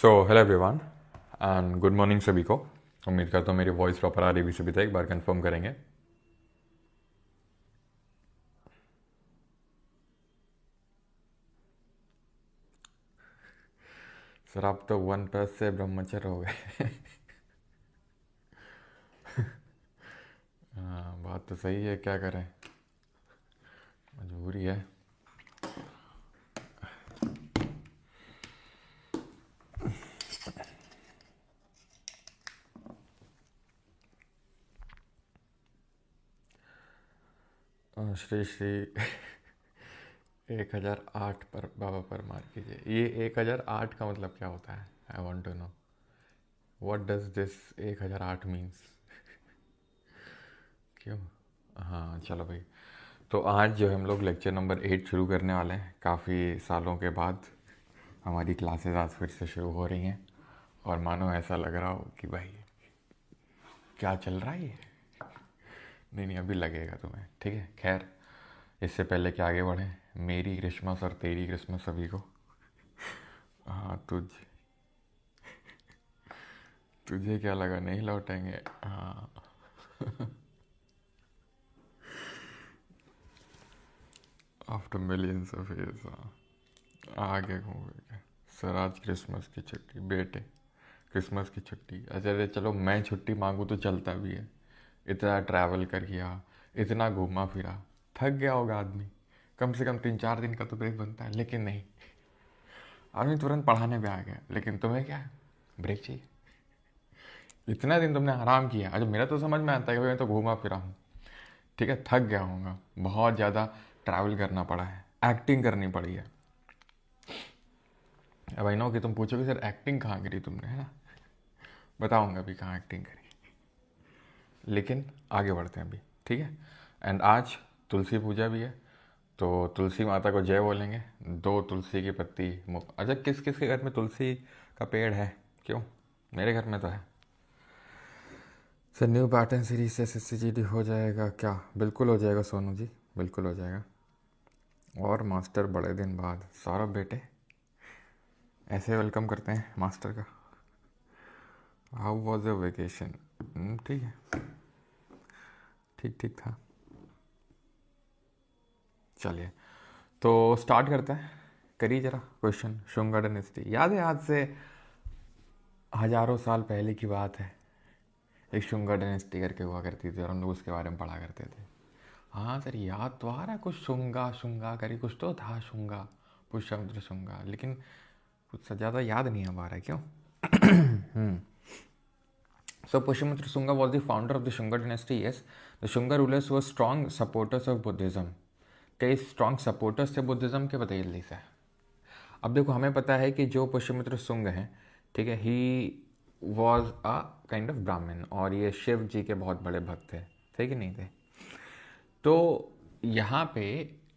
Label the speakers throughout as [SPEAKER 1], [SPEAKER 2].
[SPEAKER 1] So hello everyone and good morning सभी को। उम्मीद करता हूँ मेरी वॉइस प्रॉपर आ रही भी सभी तक। एक बार कंफर्म करेंगे। सर आप तो 1+ से ब्रह्मचर्य हो गए। हाँ, बात तो सही है, क्या करें, मजबूरी है। श्री श्री 1008 पर बाबा पर मार कीजिए। ये 1008 का मतलब क्या होता है? I want to know what does this 1008 means. क्यों? हाँ चलो भाई। तो आज जो हम लोग लेक्चर नंबर 8 शुरू करने वाले हैं, काफ़ी सालों के बाद हमारी क्लासेस आज फिर से शुरू हो रही हैं। और मानो ऐसा लग रहा हो कि भाई क्या चल रहा है ये। नहीं नहीं, अभी लगेगा तुम्हें, ठीक है। खैर, इससे पहले कि आगे बढ़ें, मेरी क्रिसमस और तेरी क्रिसमस सभी को। हाँ, तुझे क्या लगा नहीं लौटेंगे? हाँ। After millions of years. आगे घूमेंगे। सर आज क्रिसमस की छुट्टी बेटे, क्रिसमस की छुट्टी। अच्छा अरे चलो, मैं छुट्टी मांगू तो चलता भी है। इतना ट्रैवल कर किया, इतना घूमा फिरा, थक गया होगा आदमी। कम से कम 3-4 दिन का तो ब्रेक बनता है, लेकिन नहीं, आदमी तुरंत पढ़ाने पे आ गया। लेकिन तुम्हें क्या है, ब्रेक चाहिए। इतना दिन तुमने आराम किया। अच्छा मेरा तो समझ में आता है कि मैं तो घूमा फिरा हूँ, ठीक है, थक गया हूँगा, बहुत ज़्यादा ट्रैवल करना पड़ा है, एक्टिंग करनी पड़ी है। अब आई नो कि तुम पूछोगे सर एक्टिंग कहाँ करी तुमने, है ना। बताऊँगा अभी कहाँ एक्टिंग करी, लेकिन आगे बढ़ते हैं अभी, ठीक है। एंड आज तुलसी पूजा भी है, तो तुलसी माता को जय बोलेंगे। 2 तुलसी की पत्ती अच्छा, किस किस के घर में तुलसी का पेड़ है? क्यों, मेरे घर में तो है। सर न्यू पैटर्न सीरीज से SSCGD हो जाएगा क्या? बिल्कुल हो जाएगा सोनू जी, बिल्कुल हो जाएगा। और मास्टर बड़े दिन बाद, सौरभ बेटे ऐसे वेलकम करते हैं मास्टर का। How was your vacation? ठीक है, ठीक ठीक था। चलिए तो स्टार्ट करते हैं। करिए जरा क्वेश्चन। शुंगा डायनेस्टी याद है? आज से हजारों साल पहले की बात है। एक शुंगा डायनेस्टी करके हुआ करती थी और हम लोग उसके बारे में पढ़ा करते थे। हाँ सर याद तो आ रहा है कुछ, शुंगा शुंगा करी कुछ तो था, शुंगा, पुष्यमित्र शुंगा, लेकिन कुछ ज़्यादा याद नहीं आ पा रहा है, क्यों? So Pushyamitra Shunga was the founder of the Shunga dynasty. Yes, the Shunga rulers were strong supporters of Buddhism. कई स्ट्रॉन्ग सपोर्टर्स थे बुद्धिज़्म के, बताइए जल्दी से। अब देखो, हमें पता है कि जो पुष्यमित्र शुंग हैं, ठीक है, he was a kind of ब्राह्मण, और ये शिव जी के बहुत बड़े भक्त थे, थे कि नहीं थे? तो यहाँ पे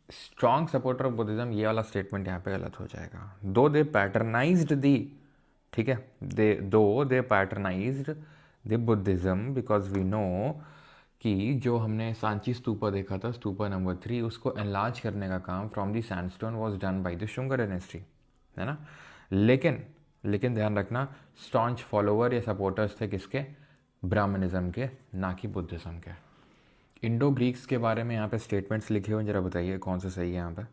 [SPEAKER 1] स्ट्रॉन्ग सपोर्टर ऑफ बुद्धिज्म, ये वाला स्टेटमेंट यहाँ पे गलत हो जाएगा। दो दे पैटर्नाइज्ड दी, ठीक है, they patronised the Buddhism, because we know कि जो हमने सांची स्तूपा देखा था, स्तूपा नंबर 3, उसको एनलार्ज करने का काम from the sandstone was done by the Shunga dynasty, है ना। लेकिन लेकिन ध्यान रखना, स्टॉन्च फॉलोअर या सपोर्टर्स थे किसके? ब्राह्मणिज्म के, ना कि बुद्धिज्म के। इंडो ग्रीक्स के बारे में यहाँ पे स्टेटमेंट्स लिखे हुए, जरा बताइए कौन सा सही है यहाँ पे।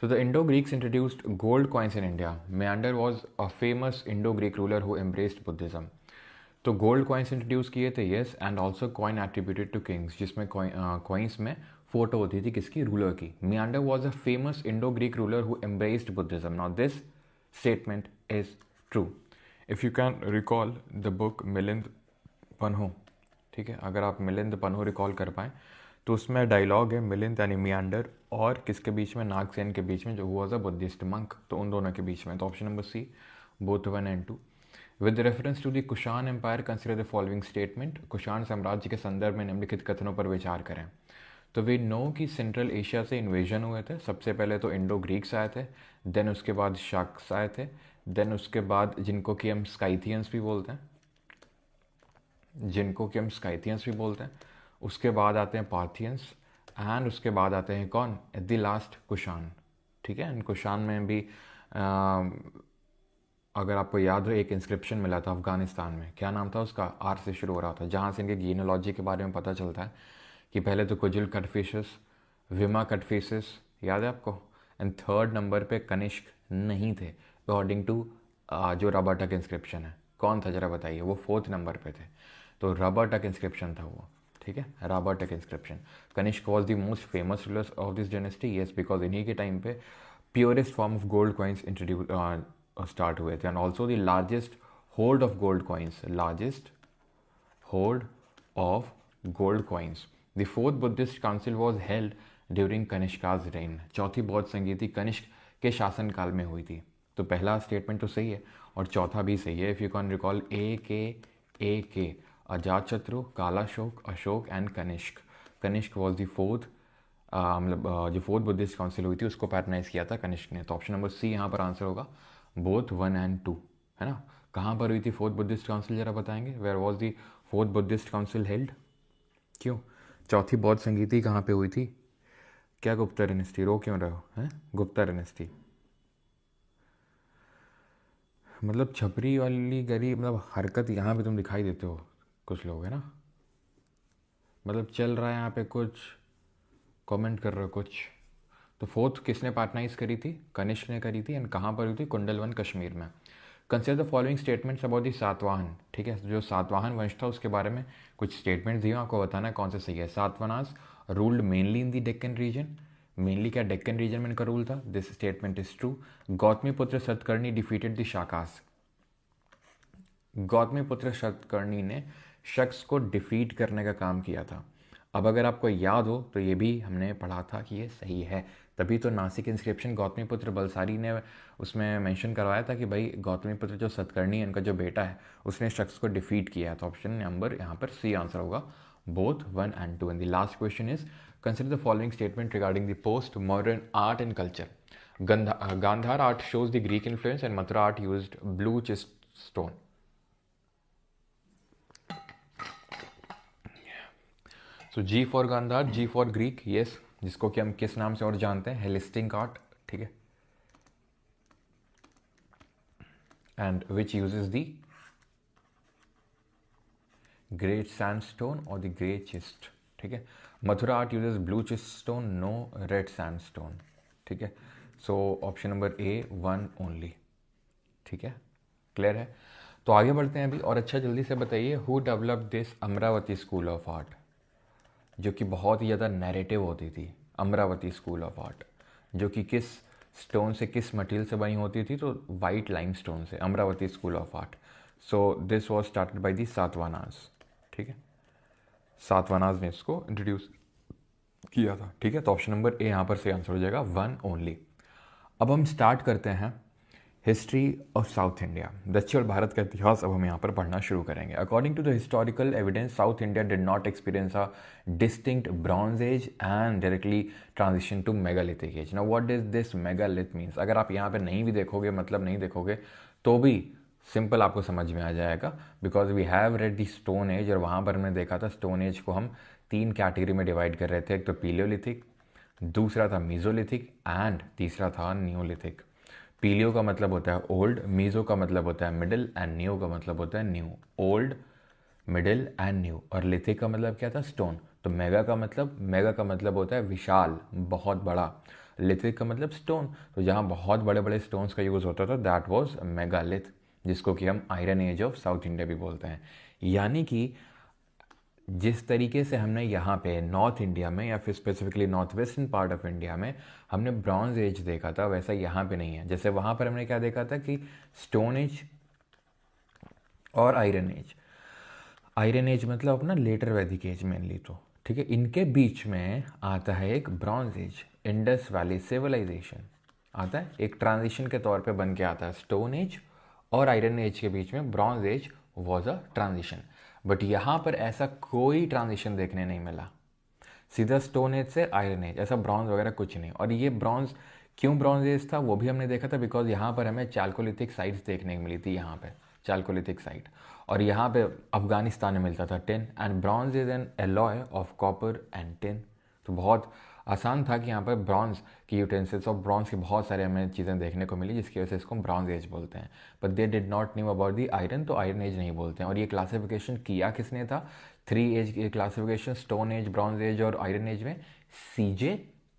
[SPEAKER 1] So the Indo-Greeks introduced gold coins in India. Menander was a famous Indo-Greek ruler who embraced Buddhism. तो गोल्ड कॉइन्स इंट्रोड्यूस किए थे, yes, and also coin attributed to kings, जिसमें कॉइन्स में फोटो होती थी किसकी? रूलर की। Menander was a famous Indo Greek ruler who embraced Buddhism. Now this statement is true if you can recall the book Milinda Panho, ठीक है, अगर आप मिलिंद पन्हो रिकॉल कर पाएँ तो उसमें डायलॉग है मिलिंद यानी मियांडर और किसके बीच में? नागसेन के बीच में, जो वॉज अ बुद्धिस्ट मंक, तो उन दोनों के बीच में। तो option number C, both 1 and 2। With reference to the Kushan empire consider the following statement. Kushan साम्राज्य के संदर्भ में निम्नलिखित कथनों पर विचार करें। तो वी नो कि सेंट्रल एशिया से इन्वेजन हुए थे। सबसे पहले तो इंडो ग्रीक्स आए थे, देन उसके बाद शाक्स आए थे, देन उसके बाद जिनको कि हम स्काइथियंस भी बोलते हैं, उसके बाद आते हैं पार्थियंस, एंड उसके बाद आते हैं कौन? एट द लास्ट कुषाण, ठीक है। एंड कुषाण में भी अगर आपको याद हो, एक इंस्क्रिप्शन मिला था अफगानिस्तान में, क्या नाम था उसका, आर से शुरू हो रहा था, जहाँ से इनके जीनोलॉजी के बारे में पता चलता है कि पहले तो कुजिल कटफिशेस, विमा कटफिशेस, याद है आपको, एंड थर्ड नंबर पे कनिष्क नहीं थे अकॉर्डिंग टू जो रबर टक इंस्क्रिप्शन है। कौन था जरा बताइए, वो फोर्थ नंबर पे थे, तो रबर टक इंस्क्रिप्शन था वो, ठीक है, Rabatak inscription. Kanishka was the most famous ruler of this dynasty, yes, because इन्हीं के टाइम पे purest form of gold coins introduce start हुए थे, and also the largest hold of gold coins, largest hold of gold coins. The fourth Buddhist council was held during Kanishka's reign, चौथी बौद्ध संगीति कनिष्क के शासनकाल में हुई थी। तो पहला स्टेटमेंट तो सही है और चौथा भी सही है। If you can recall A K Ajatashatru, Kalashoka, Ashoka and Kanishka. Kanishka was the fourth, मतलब जो फोर्थ बुद्धिस्ट काउंसिल हुई थी उसको पैटर्नाइज किया था कनिष्क ने। तो ऑप्शन नंबर सी यहाँ पर आंसर होगा, बोथ 1 एंड 2, है ना। कहाँ पर हुई थी फोर्थ बुद्धिस्ट काउंसिल, जरा बताएंगे, where was the fourth Buddhist council held, क्यों। चौथी बौद्ध संगीति कहाँ पे हुई थी, क्या गुप्ता डायनेस्टी, रो क्यों रहे हो, हैं, गुप्ता डायनेस्टी। मतलब छपरी वाली गरी, मतलब हरकत यहाँ पे तुम दिखाई देते हो कुछ लोग, है ना, मतलब चल रहा है यहाँ पे कुछ, कमेंट कर रहे हो कुछ। तो फोर्थ किसने पार्टनाइज करी थी, कनिष्क ने करी थी, एंड कहाँ पर हुई थी, कुंडलवन कश्मीर में। Consider the following statements about the Satavahana, ठीक है, जो सातवाहन वंश था उसके बारे में कुछ स्टेटमेंट्स दिए, आपको बताना है कौन सा सही है। Satavahanas ruled mainly in the Deccan region, mainly क्या डेक्कन रीजन में इनका रूल था, this statement is true. Gautamiputra Satakarni defeated the Shakas, Gautamiputra Satakarni ने शख्स को डिफीट करने का काम किया था। अब अगर आपको याद हो तो ये भी हमने पढ़ा था कि ये सही है, तभी तो नासिक इंस्क्रिप्शन गौतमीपुत्र बलसारी ने उसमें मेंशन करवाया था कि भाई गौतमीपुत्र जो सतकर्णी है, इनका जो बेटा है, उसने शख्स को डिफीट किया। तो ऑप्शन नंबर यहाँ पर सी आंसर होगा, both 1 and 2। And the last question is consider the following statement regarding the post modern art and culture. Gandhara art shows the Greek influence and Mathura art used blue schist stone. So G for Gandhara, G for Greek, yes, जिसको कि हम किस नाम से और जानते हैं, हेलिस्टिक art, ठीक है, and which uses the great sandstone और द ग्रे चिस्ट, ठीक है। Mathura art uses blue schist stone, no red sandstone, ठीक है। So option number A 1 only, ठीक है, क्लियर है। तो आगे बढ़ते हैं अभी, और अच्छा जल्दी से बताइए, who develop this Amravati school of art, जो कि बहुत ही ज़्यादा नैरेटिव होती थी, अमरावती स्कूल ऑफ आर्ट, जो कि किस स्टोन से, किस मटेरियल से बनी होती थी, तो वाइट लाइम स्टोन से, Amaravati school of art. So this was started by the Satavahanas, ठीक है, सातवाहनास ने इसको इंट्रोड्यूस किया था, ठीक है। तो ऑप्शन नंबर ए यहाँ पर से आंसर हो जाएगा, 1 ओनली। अब हम स्टार्ट करते हैं हिस्ट्री ऑफ साउथ इंडिया, दक्षिण भारत का इतिहास अब हम यहाँ पर पढ़ना शुरू करेंगे। According to the historical evidence, South India did not experience a distinct bronze age and directly transition to megalithic age. Now what is this megalith means, अगर आप यहाँ पे नहीं भी देखोगे, मतलब नहीं देखोगे, तो भी सिंपल आपको समझ में आ जाएगा, because we have read the stone age, और वहाँ पर हमने देखा था स्टोन एज को हम 3 कैटेगरी में डिवाइड कर रहे थे, एक तो पीलियोलिथिक, दूसरा था मीजोलिथिक एंड तीसरा था न्यूलिथिक। पीलियो का मतलब होता है ओल्ड, मीजो का मतलब होता है मिडिल, एंड न्यू का मतलब होता है new. Old, middle and new. और लिथिक का मतलब क्या था, स्टोन। तो मेगा का मतलब होता है विशाल, बहुत बड़ा। लिथिक का मतलब स्टोन, तो जहाँ बहुत बड़े बड़े स्टोन्स का यूज़ होता था, दैट वाज मेगालिथ, जिसको कि हम iron age of South India भी बोलते हैं। यानी कि जिस तरीके से हमने यहाँ पे नॉर्थ इंडिया में, या फिर specifically north western part of India में हमने ब्रॉन्ज एज देखा था, वैसा यहाँ पे नहीं है। जैसे वहाँ पर हमने क्या देखा था कि स्टोन एज और आयरन एज, आयरन एज मतलब अपना लेटर वैदिक एज मेनली, तो ठीक है, इनके बीच में आता है एक bronze age, Indus valley civilisation आता है, एक ट्रांजिशन के तौर पे बन के आता है। स्टोन एज और आयरन एज के बीच में bronze age was a transition, but यहाँ पर ऐसा कोई ट्रांजिशन देखने नहीं मिला, सीधा स्टोन एज से आयरन एज, ऐसा ब्रॉन्ज वगैरह कुछ नहीं। और ये ब्रॉन्ज क्यों ब्रॉन्ज एज था वो भी हमने देखा था, बिकॉज यहाँ पर हमें चालकोलिथिक साइट्स देखने को मिली थी, यहाँ पे चालकोलिथिक साइट, और यहाँ पे अफगानिस्तान में मिलता था tin, and bronze is an alloy of copper and tin. तो बहुत आसान था कि यहाँ पर ब्रॉन्ज की यूटेंसिल्स और ब्रॉन्ज की बहुत सारे हमें चीज़ें देखने को मिली, जिसकी वजह से इसको ब्रॉन्ज एज बोलते हैं। But they did not knew about the iron, तो आयरन एज नहीं बोलते हैं। और ये क्लासिफिकेशन किया किसने था? 3 एज की classification, stone age, bronze age और आयरन एज में, CJ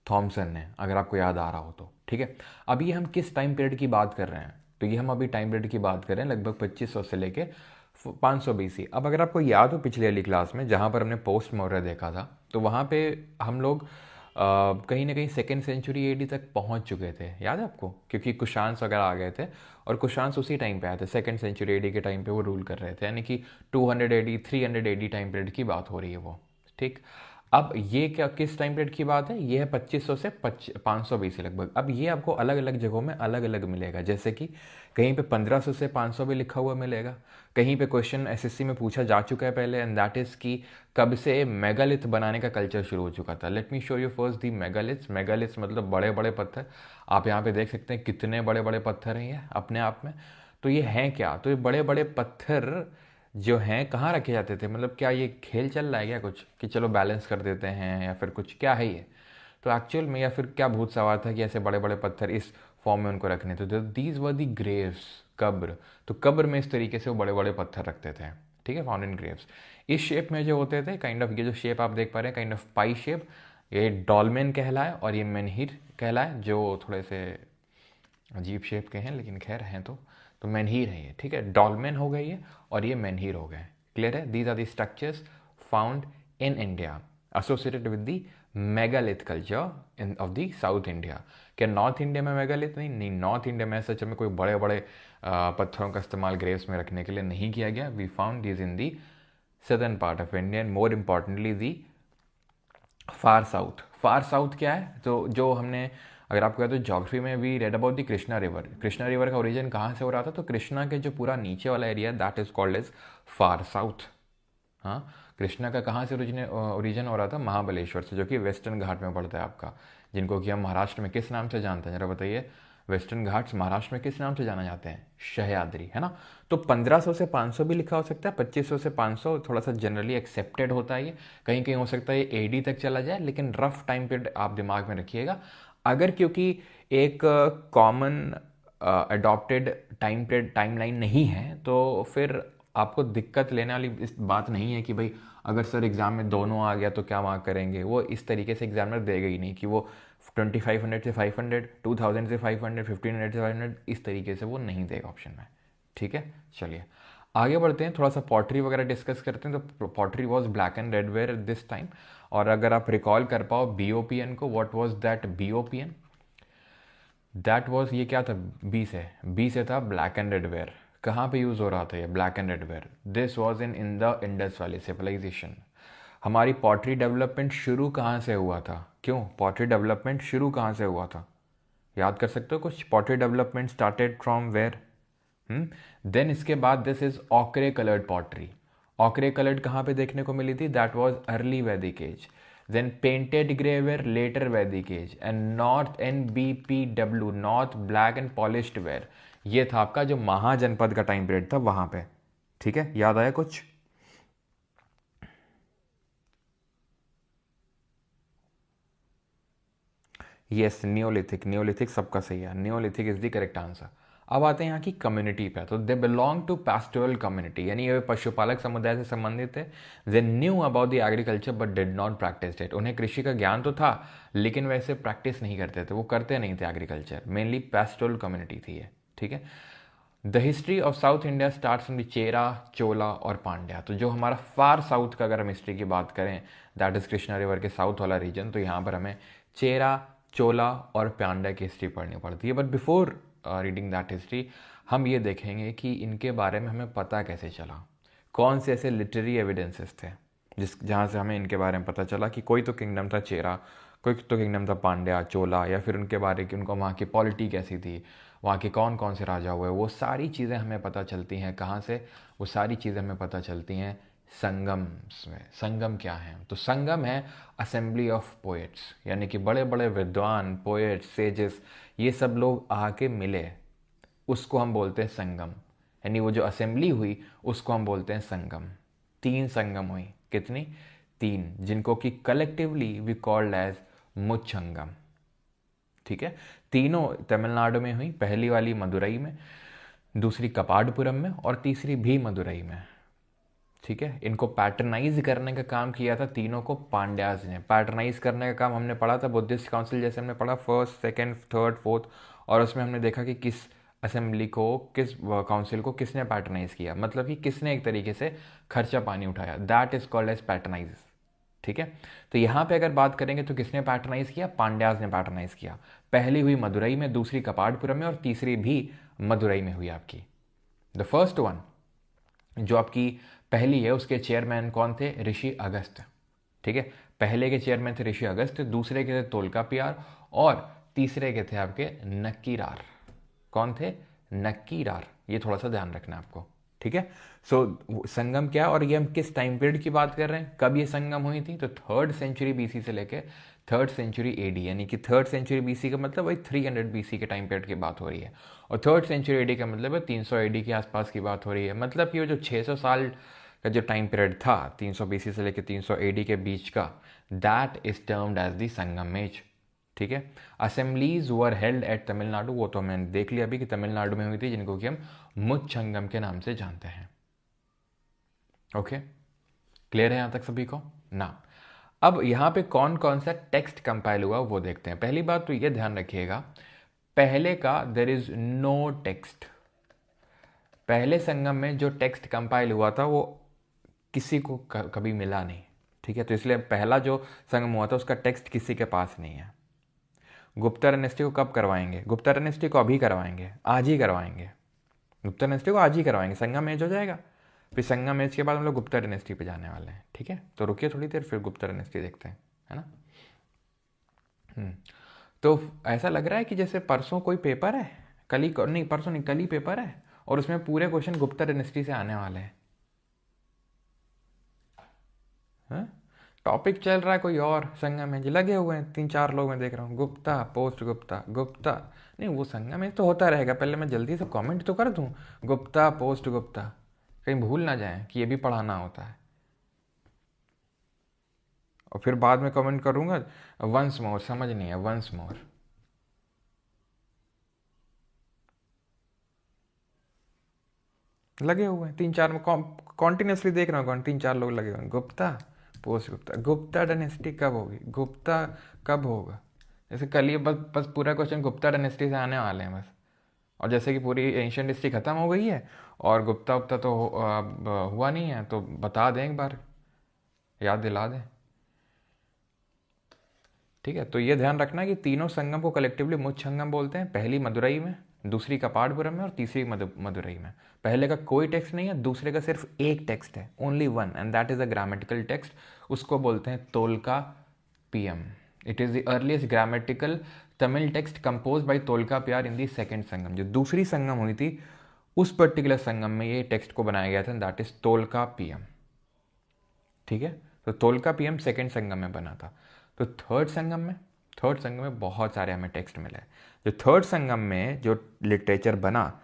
[SPEAKER 1] थॉमसन ने, अगर आपको याद आ रहा हो तो। ठीक है, अब ये हम किस टाइम पीरियड की बात कर रहे हैं? तो ये हम अभी टाइम पीरियड की बात कर रहे हैं लगभग 2500 से लेके 500 BC। अब अगर आपको याद हो पिछली वाली क्लास में जहाँ पर हमने पोस्ट मौर्य देखा था, तो वहाँ पे हम लोग कहीं ना कहीं 2nd सेंचुरी AD तक पहुँच चुके थे, याद है आपको? क्योंकि कुशान्स वगैरह आ गए थे, और कुशान्स उसी टाइम पे आए थे, 2nd सेंचुरी AD के टाइम पे वो रूल कर रहे थे, यानी कि 200 AD 300 AD टाइम पीरियड की बात हो रही है वो। ठीक, अब ये क्या किस टाइम पीरियड की बात है? ये है 2500 से 500 BC लगभग। अब ये आपको अलग अलग जगहों में अलग अलग मिलेगा, जैसे कि कहीं पे 1500 से 500 भी लिखा हुआ मिलेगा, कहीं पे क्वेश्चन SSC में पूछा जा चुका है पहले, एंड दैट इज कि कब से मेगालिथ बनाने का कल्चर शुरू हो चुका था। Let me show you first the megaliths. Megaliths मतलब बड़े बड़े पत्थर। आप यहाँ पे देख सकते हैं कितने बड़े बड़े पत्थर हैं ये अपने आप में। तो ये हैं क्या? तो ये बड़े बड़े पत्थर जो हैं कहाँ रखे जाते थे? मतलब क्या ये खेल चल रहा है क्या कुछ, कि चलो बैलेंस कर देते हैं, या फिर कुछ क्या है ये? तो एक्चुअल में, या फिर क्या भूत सवार था कि ऐसे बड़े बड़े पत्थर इस फॉर्म में उनको रखने थे? तो दीज वर दी ग्रेव्स, कब्र। तो कब्र में इस तरीके से वो बड़े बड़े पत्थर रखते थे। ठीक है, फाउंड इन ग्रेव्स। इस शेप में जो होते थे, काइंड ऑफ, ये जो शेप आप देख पा रहे हैं काइंड ऑफ पाई शेप, ये डॉलमेन कहलाए और ये मेनहीर कहलाए, जो थोड़े से अजीब शेप के हैं लेकिन खैर हैं। तो मेनहीर है ये। ठीक है, डॉलमेन हो गई है और ये मेनहीर हो गए। क्लियर है? These are the structures found in India associated with the megalith culture in of the South India. क्या नॉर्थ इंडिया में मेगालिथ नहीं, नॉर्थ इंडिया में सच में कोई बड़े बड़े पत्थरों का इस्तेमाल ग्रेव्स में रखने के लिए नहीं किया गया। We found these in the southern part of India and more importantly the far south. Far south क्या है? तो जो हमने, अगर आपको याद हो, ज्योग्राफी में भी read about the Krishna river. Krishna river का ओरिजिन कहाँ से हो रहा था? तो कृष्णा के जो पूरा नीचे वाला area, that is called as far south. हाँ, कृष्णा का कहाँ से ओरिजिन हो रहा था? महाबलेश्वर से, जो कि वेस्टर्न घाट में पड़ता है आपका, जिनको कि हम महाराष्ट्र में किस नाम से जानते हैं, जरा बताइए? वेस्टर्न घाट्स महाराष्ट्र में किस नाम से जाना जाते हैं? सह्याद्री, है ना? तो 1500 से 500 भी लिखा हो सकता है, 2500 से 500 थोड़ा सा जनरली एक्सेप्टेड होता है। ये कहीं कहीं हो सकता है ये AD तक चला जाए, लेकिन रफ टाइम पीरियड आप दिमाग में रखिएगा। अगर क्योंकि एक कॉमन अडॉप्टेड टाइम लाइन नहीं है, तो फिर आपको दिक्कत लेने वाली इस बात नहीं है कि भाई अगर सर एग्ज़ाम में दोनों आ गया तो क्या मार्क करेंगे। वो इस तरीके से एग्जामिनर देगा ही नहीं कि वो 2500 से 500, 2000 से 500, 1500 से 500, इस तरीके से वो नहीं देगा ऑप्शन में। ठीक है, चलिए आगे बढ़ते हैं, थोड़ा सा पॉटरी वगैरह डिस्कस करते हैं। तो pottery was black and red where at this time. और अगर आप रिकॉल कर पाओ BOPN को, what was that BOPN? That was, ये क्या था? बी से था ब्लैक एंड रेड वेयर। कहाँ पे यूज़ हो रहा था ये black and red ware? This was in the Indus valley civilisation. हमारी पॉटरी डेवलपमेंट शुरू कहाँ से हुआ था? क्यों पॉटरी डेवलपमेंट शुरू कहाँ से हुआ था? याद कर सकते हो कुछ? Pottery development started from where? Then इसके बाद this is ochre coloured pottery. Ochre coloured कहाँ पे देखने को मिली थी? That was early Vedic age. Then painted grey ware later Vedic age, and north NBPW north black and polished ware, ये था आपका जो महाजनपद का टाइम पीरियड था वहां पे। ठीक है, याद आया कुछ? Yes, Neolithic. नियोलिथिक सबका सही है, neolithic is the correct answer. अब आते हैं यहाँ की कम्युनिटी पे। तो they belong to pastoral community, यानी ये पशुपालक समुदाय से संबंधित है। They knew about the agriculture but did not practise it. उन्हें कृषि का ज्ञान तो था लेकिन वैसे प्रैक्टिस नहीं करते थे, वो करते नहीं थे एग्रीकल्चर। मेनली पास्टोरल कम्युनिटी थी ये। ठीक है, the history of South India start from the Chera, Chola और पांड्या। तो जो हमारा फार साउथ का अगर हम हिस्ट्री की बात करें, दैट इज कृष्णा रिवर के साउथ वाला रीजन, तो यहाँ पर हमें चेरा, चोला और पांड्या की हिस्ट्री पढ़नी पड़ती है। But before reading that history हम ये देखेंगे कि इनके बारे में हमें पता कैसे चला, कौन से ऐसे लिटरेरी एविडेंसेस थे जहाँ से हमें इनके बारे में पता चला कि कोई तो किंगडम था चेरा, कोई तो किंगडम था पांड्या, चोला, या फिर उनके बारे की उनको वहाँ की पॉलिटी कैसी थी, वहाँ के कौन कौन से राजा हुए। वो सारी चीज़ें हमें पता चलती हैं कहाँ से? वो सारी चीज़ें हमें पता चलती हैं संगम में। संगम क्या है? तो संगम है असेंबली ऑफ पोएट्स, यानी कि बड़े बड़े विद्वान, पोएट्स, सेजेस, ये सब लोग आके मिले, उसको हम बोलते हैं संगम। यानी वो जो असेंबली हुई उसको हम बोलते हैं संगम। 3 संगम हुई। कितनी? 3, जिनको कि collectively we called as Muchchangam. ठीक है, तीनों तमिलनाडु में हुई, पहली वाली मदुरई में, दूसरी कपाडपुरम में और तीसरी भी मदुरई में। ठीक है, इनको पैटर्नाइज करने का काम किया था तीनों को पांड्याज ने। पैटर्नाइज करने का काम हमने पढ़ा था बुद्धिस्ट काउंसिल, जैसे हमने पढ़ा फर्स्ट, सेकंड, थर्ड, फोर्थ, और उसमें हमने देखा कि किस असेंबली को, किस काउंसिल को किसने पैटर्नाइज किया, मतलब कि किसने एक तरीके से खर्चा पानी उठाया। That is called as patronise. ठीक है, तो यहाँ पे अगर बात करेंगे तो किसने पैटर्नाइज किया? पांड्याज ने पैटर्नाइज किया। पहली हुई मदुरई में, दूसरी कपाडपुरम में और तीसरी भी मदुरई में हुई आपकी। द फर्स्ट वन जो आपकी पहली है, उसके चेयरमैन कौन थे? ऋषि अगस्त। ठीक है, पहले के चेयरमैन थे ऋषि अगस्त, दूसरे के थे तोलकापियार और तीसरे के थे आपके नक्कीरार। कौन थे? नक्कीरार। ये थोड़ा सा ध्यान रखना आपको। ठीक है, सो संगम क्या, और ये हम किस टाइम पीरियड की बात कर रहे हैं, कब ये संगम हुई थी? तो 3rd सेंचुरी बीसी से लेके 3rd सेंचुरी एडी, यानी कि 3rd सेंचुरी बीसी का मतलब वही 300 बीसी के टाइम पीरियड की बात हो रही है, और 3rd सेंचुरी एडी का मतलब है 300 एडी के आसपास की बात हो रही है। मतलब कि वो जो 600 साल का जो टाइम पीरियड था 300 बीसी से लेकर 300 एडी के बीच का, that is termed as the Sangam age. ठीक है, assemblies were held at Tamil Nadu, वो तो मैंने देख लिया अभी कि तमिलनाडु में हुई थी, जिनको कि हम मुच्छंगम के नाम से जानते हैं। ओके, क्लियर है यहां तक सभी को ना? अब यहां पे कौन कौन सा टेक्स्ट कंपाइल हुआ वो देखते हैं। पहली बात तो ये ध्यान रखिएगा, पहले का देयर इज नो टेक्स्ट। पहले संगम में जो टेक्स्ट कंपाइल हुआ था वो किसी को कभी मिला नहीं। ठीक है, तो इसलिए पहला जो संगम हुआ था उसका टेक्स्ट किसी के पास नहीं है। गुप्ता डायनेस्टी को कब करवाएंगे? गुप्ता डायनेस्टी को अभी करवाएंगे, आज ही करवाएंगे। गुप्ता डायनेस्टी को आज ही करवाएंगे, संगम एज हो जाएगा, फिर संगम एज के बाद हम लोग गुप्ता डायनेस्टी पे जाने वाले हैं। ठीक है, तो रुकिए थोड़ी देर, फिर गुप्ता डायनेस्टी देखते हैं, है ना। तो ऐसा लग रहा है कि जैसे परसों कोई पेपर है, कल ही नहीं, परसों नहीं, कल ही पेपर है और उसमें पूरे क्वेश्चन गुप्ता डायनेस्टी से आने वाले हैं। टॉपिक चल रहा है कोई और, संगम में लगे हुए हैं 3-4 लोग, मैं देख रहा हूँ गुप्ता पोस्ट गुप्ता गुप्ता, नहीं वो संगम में तो होता रहेगा। पहले मैं जल्दी से कमेंट तो कर दूं, गुप्ता पोस्ट गुप्ता, कहीं भूल ना जाए कि ये भी पढ़ाना होता है। और फिर बाद में कमेंट करूंगा वंस मोर, समझ नहीं है, वंस मोर। लगे हुए हैं 3-4 में, कॉन्टिन्यूसली देख रहा हूँ 3-4 लोग लगे हुए हैं, गुप्ता पोस्ट गुप्ता। गुप्ता डायनेस्टी कब होगी, गुप्ता कब होगा? जैसे कल ही बस बस पूरा क्वेश्चन गुप्ता डायनेस्टी से आने वाले हैं बस, और जैसे कि पूरी एंशियंट हिस्ट्री खत्म हो गई है और गुप्ता उपता तो हुआ नहीं है, तो बता दें एक बार, याद दिला दें। ठीक है, तो ये ध्यान रखना कि तीनों संगम को कलेक्टिवली मुच्छंगम बोलते हैं। पहली मदुरई में, दूसरी कपाडपुरम में और तीसरी मदुरई में। पहले का कोई टेक्स्ट नहीं है, दूसरे का सिर्फ एक टेक्स्ट है, only one, and that is a grammatical text. उसको बोलते हैं Tolkappiyam. It is the earliest grammatical Tamil text compose by Tolkappiyar in the second Sangam. जो दूसरी संगम हुई थी उस पर्टिकुलर संगम में ये टेक्स्ट को बनाया गया था, दैट इज तोलका पीएम। ठीक है, तो तोलका पीएम सेकेंड संगम में बना था। तो थर्ड संगम में बहुत सारे हमें टेक्स्ट मिले। जो थर्ड संगम में जो लिटरेचर बना,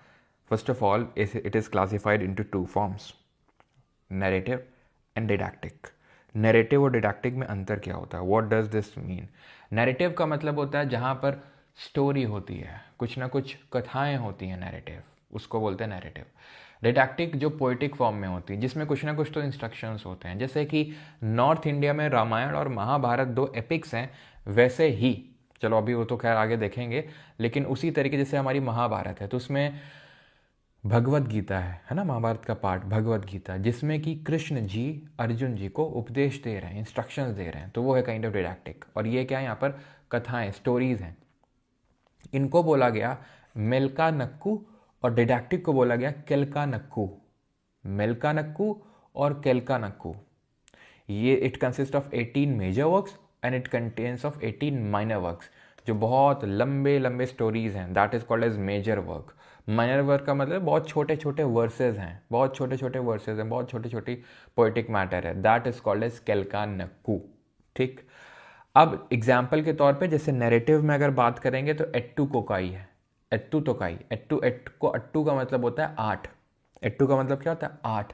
[SPEAKER 1] first of all it is classified into 2 forms, narrative and didactic. Narrative और डिडैक्टिक में अंतर क्या होता है? What does this mean? Narrative का मतलब होता है जहाँ पर स्टोरी होती है, कुछ ना कुछ कथाएं होती हैं, नैरेटिव, उसको बोलते हैं नैरेटिव। डिडैक्टिक जो पोइटिक फॉर्म में होती है, जिसमें कुछ ना कुछ तो इंस्ट्रक्शंस होते हैं। जैसे कि नॉर्थ इंडिया में रामायण और महाभारत 2 एपिक्स हैं, वैसे ही, चलो अभी वो तो खैर आगे देखेंगे, लेकिन उसी तरीके जैसे हमारी महाभारत है तो उसमें भगवत गीता है ना, महाभारत का पार्ट भगवत गीता, जिसमें कि कृष्ण जी अर्जुन जी को उपदेश दे रहे हैं, इंस्ट्रक्शंस दे रहे हैं, तो वो है काइंड ऑफ डिडैक्टिक। और ये क्या है, यहाँ पर कथाएं, स्टोरीज हैं। इनको बोला गया मेलका नक्कू और डिडैक्टिक को बोला गया केलका नक्कू। मेलका नक्कू और केलका नक्कू, ये it consist of 18 major works and it contains of 18 minor works, जो बहुत लंबे लंबे स्टोरीज हैं, that is called as major work. Minor work का मतलब बहुत छोटे छोटे वर्सेज हैं, बहुत छोटे छोटे वर्सेज हैं, बहुत छोटी छोटी पोइटिक मैटर है, that is called as केलका Nakku. ठीक, अब एग्जाम्पल के तौर पे जैसे नैरेटिव में अगर बात करेंगे तो एट्टू कोकाई है, एट्टू तोकाई, अट्टू का मतलब होता है 8, एट्टू का मतलब क्या होता है 8।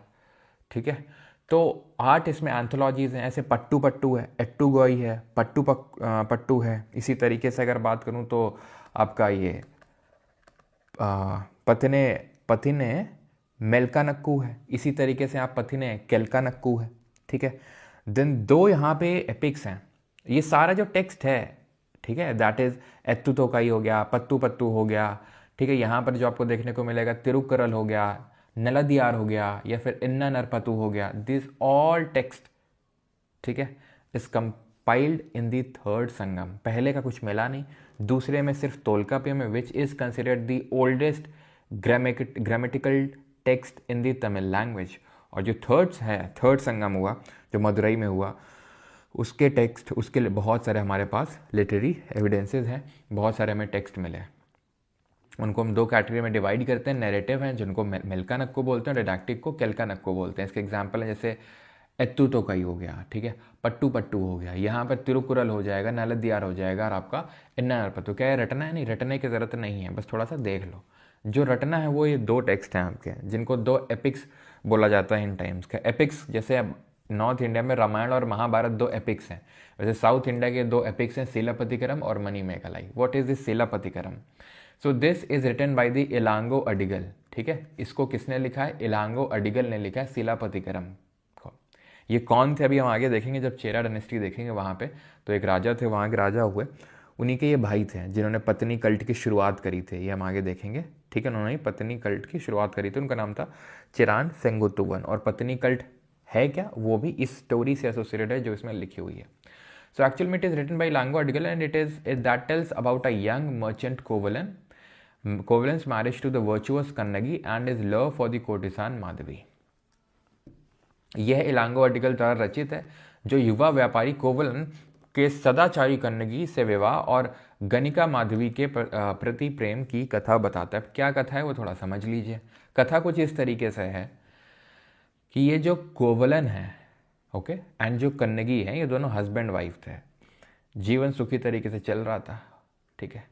[SPEAKER 1] ठीक है, तो 8 इसमें एंथोलॉजीज़ हैं, ऐसे पट्टू पट्टू है, एट्टू गोई है, पट्टू है। इसी तरीके से अगर बात करूँ तो आपका ये पथिने पथिने मेलका नक्कू है। इसी तरीके से आप पथिने केलका नक्कू है, ठीक है। देन 2 यहाँ पे एपिक्स हैं। ये सारा जो टेक्स्ट है, ठीक है, दैट इज एत्तू तोकाई हो गया, पत्तू पत्तू हो गया, ठीक है। यहाँ पर जो आपको देखने को मिलेगा तिरुक्करल हो गया, नलदियार हो गया, या फिर इन्ना नरपतु हो गया, दिस ऑल टेक्स्ट, ठीक है, is compiled in the third Sangam. पहले का कुछ मिला नहीं, दूसरे में सिर्फ तोलकाप्पियम है, which is considered the oldest grammatical text in the Tamil language. और जो थर्ड संगम हुआ, जो मदुरई में हुआ, उसके टेक्स्ट, उसके लिए बहुत सारे हमारे पास लिटरेरी एविडेंसेस हैं, बहुत सारे हमें टेक्स्ट मिले हैं। उनको हम 2 कैटेगरी में डिवाइड करते हैं। नैरेटिव हैं जिनको मेलका नक्को बोलते हैं, डिडैक्टिक को केलका नक्को बोलते हैं। इसके एग्जाम्पल है जैसे एत्तू तोकाई हो गया, ठीक है, पट्टू पट्टू हो गया, यहाँ पर तिरुकुरल हो जाएगा, नलदियार हो जाएगा, और आपका इन्ना नरपतु। क्या है, रटना है? नहीं, रटने की ज़रूरत नहीं है, बस थोड़ा सा देख लो। जो रटना है वो ये 2 टेक्स्ट हैं आपके, जिनको 2 एपिक्स बोला जाता है इन टाइम्स का। एपिक्स जैसे अब नॉर्थ इंडिया में रामायण और महाभारत 2 एपिक्स हैं, वैसे साउथ इंडिया के 2 एपिक्स हैं, सिलापतिकरम और Manimekalai. What is this Silappatikaram? So this is written by the Ilango Adigal, ठीक है। इसको किसने लिखा है? इलांगो अडिगल ने लिखा है सिलापतिकरम को। ये कौन थे अभी हम आगे देखेंगे, जब चेरा डायनेस्टी देखेंगे वहाँ पे। तो एक राजा थे, वहाँ के राजा हुए, उन्हीं के ये भाई थे जिन्होंने पत्नी कल्ट की शुरुआत करी थी, ये हम आगे देखेंगे, ठीक है। उन्होंने पत्नी कल्ट की शुरुआत करी थी, उनका नाम था चिरान सेंगुतुवन। और पत्नी कल्ट है क्या, वो भी इस स्टोरी से एसोसिएटेड है जो इसमें लिखी हुई है। So actually it is written by Ilango Adigal and it that tells about a young merchant Kovalan's marriage to the virtuous Kannagi and his love for the courtesan Madhavi. यह इलांगो अडिगल द्वारा रचित है, जो युवा व्यापारी कोवलन के सदाचारी कन्नगी से विवाह और गणिका माधवी के प्रति प्रेम की कथा बताता है। क्या कथा है वो थोड़ा समझ लीजिए। कथा कुछ इस तरीके से है कि ये जो कोवलन है, ओके, एंड जो कन्नगी है, ये दोनों हस्बैंड वाइफ थे। जीवन सुखी तरीके से चल रहा था, ठीक है।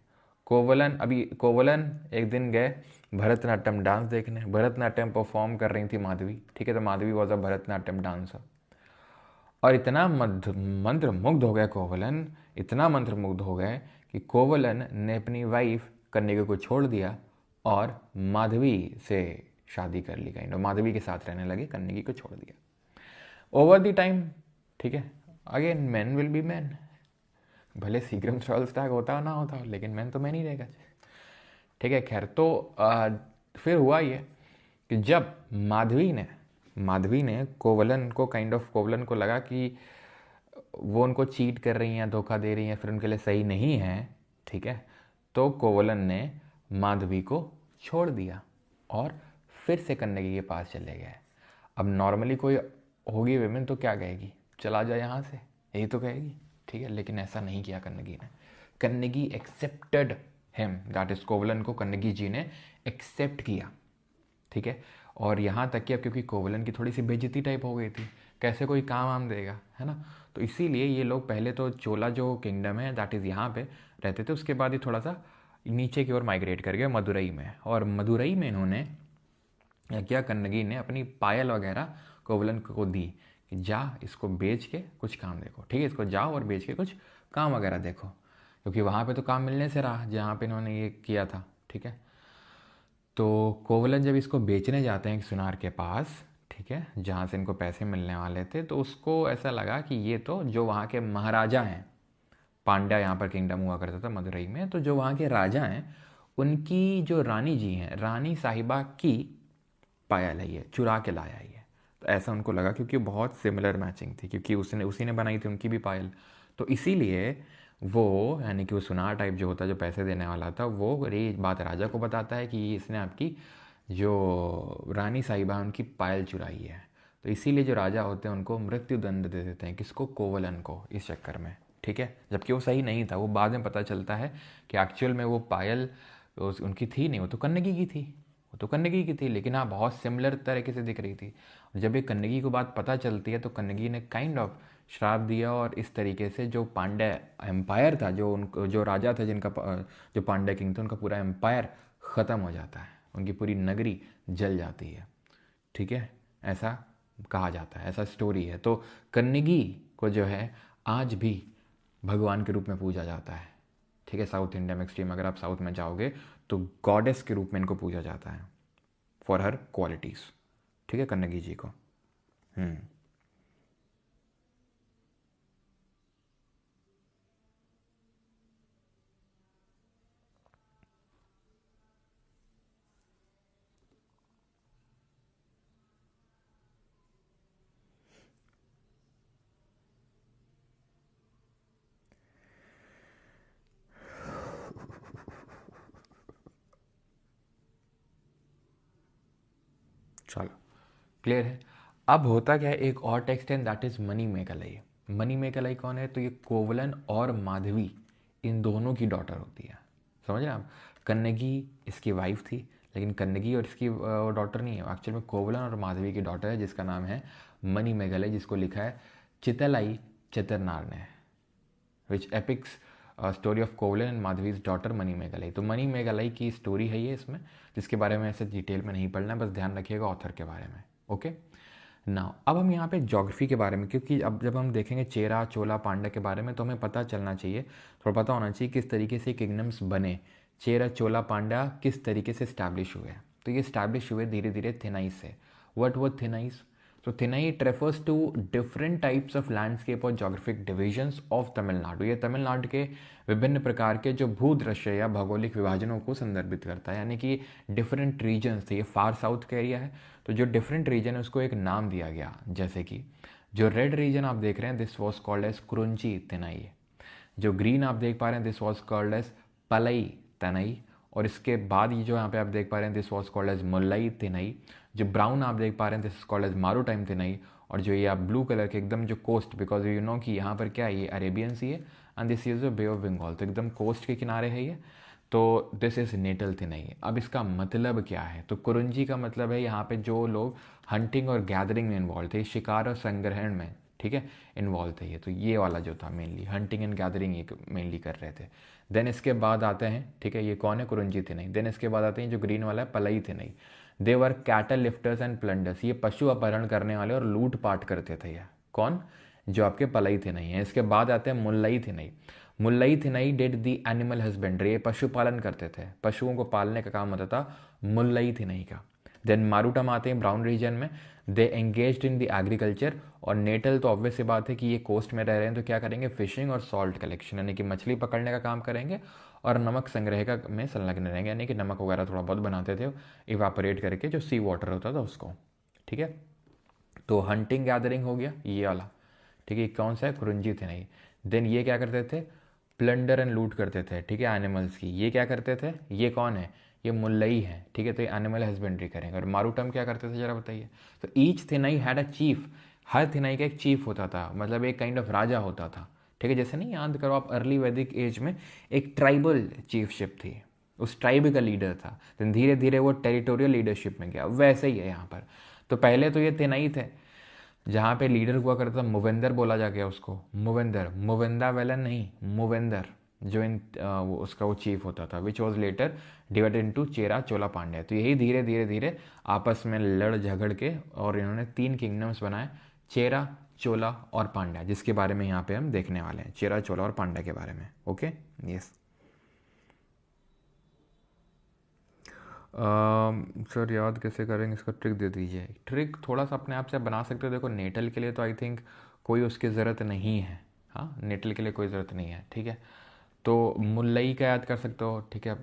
[SPEAKER 1] कोवलन एक दिन गए भरतनाट्यम डांस देखने। भरतनाट्यम परफॉर्म कर रही थी माधवी, ठीक है। तो Madhavi was a Bharatanatyam dancer, और इतना मंत्रमुग्ध हो गए कोवलन, इतना मंत्रमुग्ध हो गए कि कोवलन ने अपनी वाइफ कन्नगी को छोड़ दिया और माधवी से शादी कर ली, काइंड ऑफ माधवी के साथ रहने लगे, कन्नगी को छोड़ दिया। ओवर द टाइम, ठीक है, again man will be man, भले शीघ्रम स्टैग होता ना होता, लेकिन मैन तो मैन ही रहेगा, ठीक है। खैर, तो फिर हुआ ये कि जब माधवी ने कोवलन को लगा कि वो उनको चीट कर रही हैं, धोखा दे रही हैं, फिर उनके लिए सही नहीं है, ठीक है। तो कोवलन ने माधवी को छोड़ दिया और फिर से कन्नगी के पास चले गए। अब नॉर्मली कोई होगी विमेन तो क्या कहेगी, चला जा यहाँ से, यही तो कहेगी, ठीक है। लेकिन ऐसा नहीं किया कन्नगी ने। Kannagi accepted him, that is Kovalan को कन्नगी जी ने एक्सेप्ट किया, ठीक है। और यहाँ तक कि अब क्योंकि कोवलन की थोड़ी सी बेइज्जती टाइप हो गई थी, कैसे कोई काम वाम देगा, है ना। तो इसीलिए ये लोग पहले तो चोला जो किंगडम है दैट इज़ यहाँ पे रहते थे, उसके बाद ही थोड़ा सा नीचे की ओर माइग्रेट कर गए मदुरई में। और मदुरई में इन्होंने क्या, कन्नगी ने अपनी पायल वगैरह कोवलन को दी कि जा इसको बेच के कुछ काम देखो, ठीक है। इसको जाओ और बेच के कुछ काम वगैरह देखो, क्योंकि वहाँ पे तो काम मिलने से रहा जहाँ पे इन्होंने ये किया था, ठीक है। तो कोवलन जब इसको बेचने जाते हैं एक सुनार के पास, ठीक है, जहाँ से इनको पैसे मिलने वाले थे, तो उसको ऐसा लगा कि ये तो जो वहाँ के महाराजा हैं, पांड्या यहाँ पर किंगडम हुआ करता था मदुरई में, तो जो वहाँ के राजा हैं उनकी जो रानी जी हैं, रानी साहिबा की पायल है, ये चुरा के लाया है ये। तो ऐसा उनको लगा, क्योंकि बहुत सिमिलर मैचिंग थी, क्योंकि उसी ने बनाई थी उनकी भी पायल। तो इसीलिए वो, यानी कि वो सुनार टाइप जो होता है, जो पैसे देने वाला था, वो ये बात राजा को बताता है कि इसने आपकी जो रानी साहिबा है उनकी पायल चुराई है। तो इसीलिए जो राजा होते हैं उनको मृत्यु दंड दे देते हैं, किसको, कोवलन को, इस चक्कर में, ठीक है। जबकि वो सही नहीं था, वो बाद में पता चलता है कि एक्चुअल में वो पायल उनकी थी नहीं, वो तो कन्नगी की थी, लेकिन हाँ बहुत सिमिलर तरीके से दिख रही थी। जब ये कन्नगी को बात पता चलती है तो कन्नगी ने काइंड ऑफ श्राप दिया, और इस तरीके से जो पांड्या एम्पायर था, जो राजा था जिनका, जो पांड्या किंग थे, उनका पूरा एम्पायर ख़त्म हो जाता है, उनकी पूरी नगरी जल जाती है, ठीक है। ऐसा कहा जाता है, ऐसा स्टोरी है। तो कन्नगी को जो है आज भी भगवान के रूप में पूजा जाता है, ठीक है। साउथ इंडिया में एक्सट्रीम अगर आप साउथ में जाओगे तो गॉडेस के रूप में इनको पूजा जाता है फॉर हर क्वालिटीज़, ठीक है, कन्नगी जी को। चलो क्लियर है। अब होता क्या है, एक और टेक्स्ट है that is money Meghalaya. Money Meghalaya कौन है, तो ये कोवलन और माधवी इन दोनों की डॉटर होती है, समझ रहे हैं आप। कन्नगी इसकी वाइफ थी, लेकिन कन्नगी और इसकी डॉटर नहीं है, एक्चुअल में कोवलन और माधवी की डॉटर है जिसका नाम है मनी मेघालय, जिसको लिखा है चितलाई चितरनार ने, which epics story of Kovalan and Madhavi's daughter Manimekalai. तो मनी मेघालय की स्टोरी है ये इसमें, जिसके बारे में ऐसे डिटेल में नहीं पढ़ना है, बस ध्यान रखिएगा ऑथर के बारे में। ओके नाउ अब हम यहाँ पे ज्योग्राफी के बारे में, क्योंकि अब जब हम देखेंगे चेरा चोला पांड्या के बारे में तो हमें पता चलना चाहिए, थोड़ा पता होना चाहिए किस तरीके से किंगडम्स बने, चेरा चोला पांड्या किस तरीके से इस्टेब्लिश हुए। तो ये इस्टेब्लिश हुए धीरे धीरे थिनाइस से। व्हाट वो थिनाइस, तो Thinai it refers to different types of landscape और जोग्राफिक डिविजन्स ऑफ तमिलनाडु। ये तमिलनाडु के विभिन्न प्रकार के जो भूदृश्य या भौगोलिक विभाजनों को संदर्भित करता है, यानी कि डिफरेंट रीजन्स थे। ये फार साउथ का एरिया है, तो जो डिफरेंट रीजन है उसको एक नाम दिया गया, जैसे कि जो रेड रीजन आप देख रहे हैं दिस वॉज कॉल्ड एज कुरुंची तिनाई, जो ग्रीन आप देख पा रहे हैं दिस वॉज कॉल्ड एज पलई तनई, और इसके बाद ये जो यहाँ पे आप देख पा रहे हैं this was called as Mullai Tinai, जो ब्राउन आप देख पा रहे हैं this is called as Marutham Tinai, और जो ये आप ब्लू कलर के एकदम जो कोस्ट, बिकॉज यू नो कि यहाँ पर क्या है, ये अरेबियन सी है and this is Bay of Bengal, तो एकदम कोस्ट के किनारे है ये, तो दिस इज नेटल थिनाई। अब इसका मतलब क्या है, तो कुरुंजी का मतलब है यहाँ पे जो लोग हंटिंग और गैदरिंग में इन्वॉल्व थे, शिकार और संग्रहण में, ठीक है, इन्वॉल्व थे ये, तो ये वाला जो था मेनली हंटिंग एंड गैदरिंग ये मेनली कर रहे थे। देन इसके बाद आते हैं, ठीक है, ये कौन है, कुरुंजी थिनाई। देन इसके बाद आते हैं जो ग्रीन वाला है पलई थिनाई, दे वर कैटल लिफ्टर्स एंड प्लंडर्स, ये पशु अपहरण करने वाले और लूट पाट करते थे ये, कौन, जो आपके पलई थिनाई है। इसके बाद आते हैं Mullai thinnai. Mullai thinnai did the animal husbandry, ये पशुपालन करते थे, पशुओं को पालने का काम होता था मुल्लई थिनाई का। देन मारूटम आते हैं ब्राउन रीजन में, दे एंगेज्ड इन द एग्रीकल्चर, और नेटल तो ऑब्वियस सी बात है कि ये कोस्ट में रह रहे हैं तो क्या करेंगे, फिशिंग और सॉल्ट कलेक्शन, यानी कि मछली पकड़ने का काम करेंगे और नमक संग्रह का में संलग्न रहेंगे, यानी कि नमक वगैरह थोड़ा बहुत बनाते थे इवापोरेट करके जो सी वाटर होता था उसको, ठीक है। तो हंटिंग गैदरिंग हो गया ये वाला, ठीक है, कौन सा है, कुरुंजी थे नहीं। देन ये क्या करते थे, प्लंडर एंड लूट करते थे, ठीक है, एनिमल्स की। ये क्या करते थे, ये कौन है, ये मुल्लई है, ठीक है, तो ये एनिमल हस्बेंड्री करेंगे। और मारूटम क्या करते थे जरा बताइए। तो each Thinai had a chief, हर थिनाई का एक चीफ होता था, मतलब एक काइंड ऑफ राजा होता था, ठीक है। जैसे नहीं याद करो आप अर्ली वैदिक एज में एक ट्राइबल चीफशिप थी, उस ट्राइब का लीडर था, देन धीरे धीरे वो टेरिटोरियल लीडरशिप में गया, वैसे ही है यहाँ पर। तो पहले तो ये थिनाई थे, जहाँ पे लीडर हुआ करता था मुवेंदर बोला जा गया उसको, मुवेंदर, मुवेंदा वेलन नहीं, मुवेंदर, जो इन वो उसका वो चीफ होता था, which was later divided into Chera Chola Pandya. तो यही धीरे धीरे धीरे आपस में लड़ झगड़ के और इन्होंने 3 किंगडम्स बनाए, चेरा चोला और पांड्या, जिसके बारे में यहाँ पे हम देखने वाले हैं, चेरा चोला और पांड्या के बारे में। ओके यस सर याद कैसे करेंगे, इसका ट्रिक दे दीजिए। ट्रिक थोड़ा सा अपने आप से बना सकते हो। देखो नेटल के लिए तो आई थिंक कोई उसकी ज़रूरत नहीं है, हाँ नेटल के लिए कोई ज़रूरत नहीं है, ठीक है। तो मुल्लई का याद कर सकते हो, ठीक है,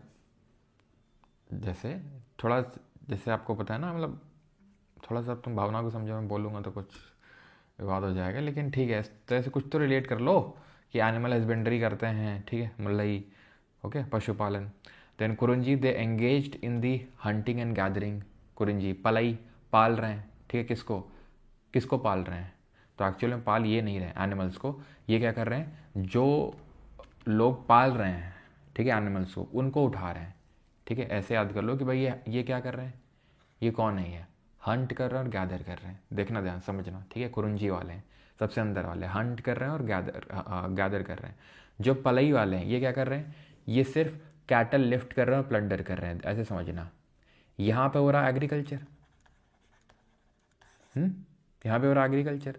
[SPEAKER 1] जैसे थोड़ा, जैसे आपको पता है ना, मतलब थोड़ा सा तुम भावना को समझो, मैं बोलूँगा तो कुछ विवाद हो जाएगा, लेकिन ठीक है, तो ऐसे कुछ तो रिलेट कर लो कि एनिमल हस्बेंड्री करते हैं, ठीक है, मुल्लई, ओके, पशुपालन। Then Kurinji they engaged in the hunting and gathering, Kurinji Palai, पाल रहे हैं, ठीक है, किसको, किसको पाल रहे हैं, तो एक्चुअल में पाल ये नहीं रहे एनिमल्स को, ये क्या कर रहे हैं, जो लोग पाल रहे हैं, ठीक है, एनिमल्स को, उनको उठा रहे हैं, ठीक है। ऐसे याद कर लो कि भाई ये क्या कर रहे हैं, ये कौन है, ये हंट कर रहे हैं और गैदर कर रहे हैं, देखना ध्यान समझना, ठीक है। कुरुंजी वाले हैं सबसे अंदर वाले, हंट कर रहे हैं और गैदर कर रहे हैं। जो पलई वाले हैं ये क्या कर रहे हैं, ये सिर्फ कैटल लिफ्ट कर रहे हैं और प्लंडर कर रहे हैं, ऐसे समझना। यहाँ पे हो रहा एग्रीकल्चर, यहाँ पे हो रहा एग्रीकल्चर,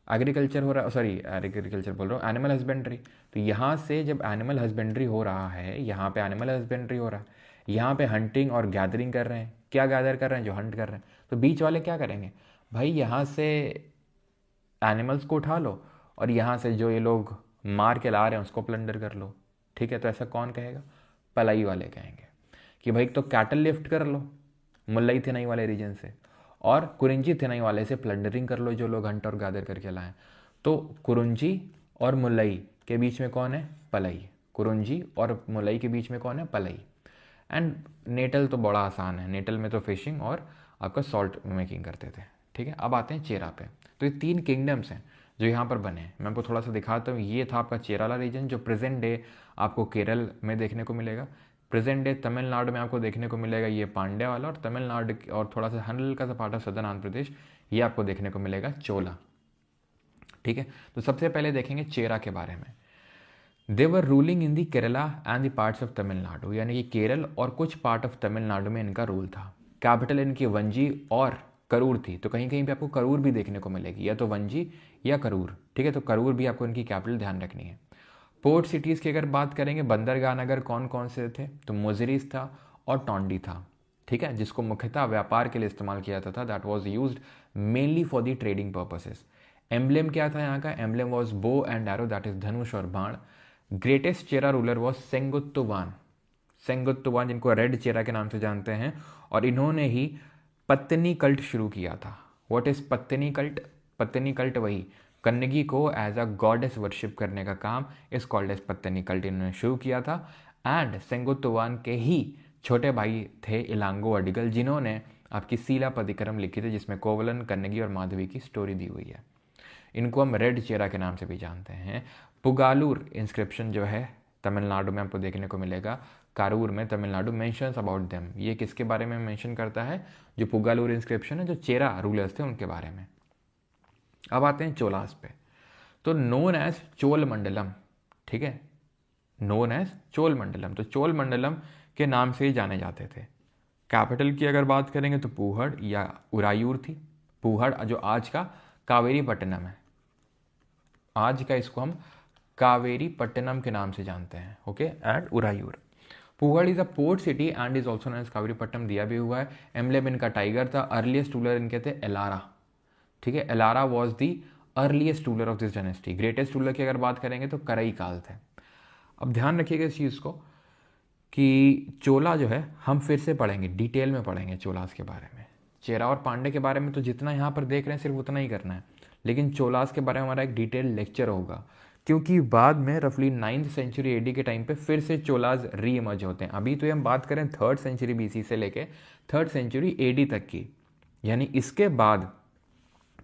[SPEAKER 1] एग्रीकल्चर हो रहा, सॉरी एग्रीकल्चर बोल रहा हूँ, एनिमल हस्बेंड्री। तो यहाँ से जब एनिमल हस्बेंड्री हो रहा है, यहाँ पे एनिमल हस्बेंड्री हो रहा है, यहाँ पे हंटिंग और गैदरिंग कर रहे हैं। क्या गैदर कर रहे हैं? जो हंट कर रहे हैं। तो बीच वाले क्या करेंगे भाई? यहाँ से एनिमल्स को उठा लो और यहाँ से जो ये लोग मार के ला रहे हैं उसको प्लंडर कर लो। ठीक है, तो ऐसा कौन कहेगा? पलाई वाले कहेंगे कि भाई तो कैटल लिफ्ट कर लो मुल्लाई थिनाई वाले रीजन से, और कुरिंजी थिनाई वाले से प्लंडरिंग कर लो जो लोग हंट और गैदर करके लाएं। तो कुरुंजी और मुल्लाई के बीच में कौन है? पलाई। कुरुंजी और मुल्लाई के बीच में कौन है? पलाई। एंड नेटल तो बड़ा आसान है, नेटल में तो फिशिंग और आपका सॉल्ट मेकिंग करते थे। ठीक है, अब आते हैं चेरा पे। तो ये 3 किंगडम्स हैं जो यहाँ पर बने हैं। मैं आपको थोड़ा सा दिखाता हूँ। ये था आपका चेराला रीजन जो प्रेजेंट डे आपको केरल में देखने को मिलेगा। प्रेजेंट डे तमिलनाडु में आपको देखने को मिलेगा ये पांड्या वाला, और तमिलनाडु और थोड़ा सा हल्का सा part of southern Andhra Pradesh ये आपको देखने को मिलेगा चोला। ठीक है, तो सबसे पहले देखेंगे चेरा के बारे में। They were ruling in the Kerala and the parts of Tamil Nadu, यानी कि केरल और कुछ पार्ट ऑफ तमिलनाडु में इनका रूल था। कैपिटल इनकी वंजी और करूर थी। तो कहीं कहीं पे आपको करूर भी देखने को मिलेगी, या तो वंजी या करूर। ठीक है, तो करूर भी आपको इनकी कैपिटल ध्यान रखनी है। पोर्ट सिटीज़ की अगर बात करेंगे, बंदरगाह नगर कौन कौन से थे? तो मुजरिस था और टोंडी था। ठीक है, जिसको मुख्यतः व्यापार के लिए इस्तेमाल किया जाता था। That was use mainly for the trading purposes. Emblem क्या था यहाँ का? Emblem was bow and arrow, that is धनुष और बाण। Greatest Chera ruler was Senguttuvan. Senguttuvan जिनको रेड चेरा के नाम से जानते हैं, और इन्होंने ही पत्तनी कल्ट शुरू किया था। What is Pattini cult? Pattini cult वही कन्नगी को एज अ गॉडेस वर्शिप करने का काम इस कॉल्ड एज पत्तनी कल्ट इन्होंने शुरू किया था। एंड सेंगुत्तुवान के ही छोटे भाई थे इलांगो अडिगल, जिन्होंने आपकी सीला पदिकरम लिखी थी, जिसमें कोवलन, कन्नगी और माधवी की स्टोरी दी हुई है। इनको हम रेड चेरा के नाम से भी जानते हैं। पुगालूर इंस्क्रिप्शन जो है तमिलनाडु में आपको देखने को मिलेगा। कारूर में तमिलनाडु मेंशंस अबाउट देम। ये किसके बारे में मेंशन करता है? जो पुगालूर इंस्क्रिप्शन है, जो चेरा रूलर्स थे उनके बारे में। अब आते हैं चोलास पे। तो नोन एज चोल मंडलम। ठीक है, नोन एज चोल मंडलम। तो चोल मंडलम के नाम से ही जाने जाते थे। कैपिटल की अगर बात करेंगे तो पूहड़ या उरायूर थी। पूहड़ जो आज का कावेरी पट्टनम है, आज का इसको हम कावेरी पट्टनम के नाम से जानते हैं। Okay, and Uraiyur. Puhar is a port city and is also known as Kaveri Pattinam, दिया भी हुआ है। एम्ब्लेम इनका टाइगर था। अर्लीस्ट रूलर इनके थे एलारा। ठीक है, Elara was the earliest ruler of this dynasty. Greatest ruler की अगर बात करेंगे तो करई काल थे। अब ध्यान रखिएगा इस चीज़ को कि चोला जो है हम फिर से पढ़ेंगे, डिटेल में पढ़ेंगे चोलास के बारे में। चेरा और पांडे के बारे में तो जितना यहाँ पर देख रहे हैं सिर्फ उतना ही करना है, लेकिन चोलास के बारे में हमारा एक डिटेल लेक्चर होगा, क्योंकि बाद में रफली 9th सेंचुरी एडी के टाइम पे फिर से चोलास री इमर्ज होते हैं। अभी तो हम बात करें 3rd सेंचुरी बीसी से लेके 3rd सेंचुरी एडी तक की, यानी इसके बाद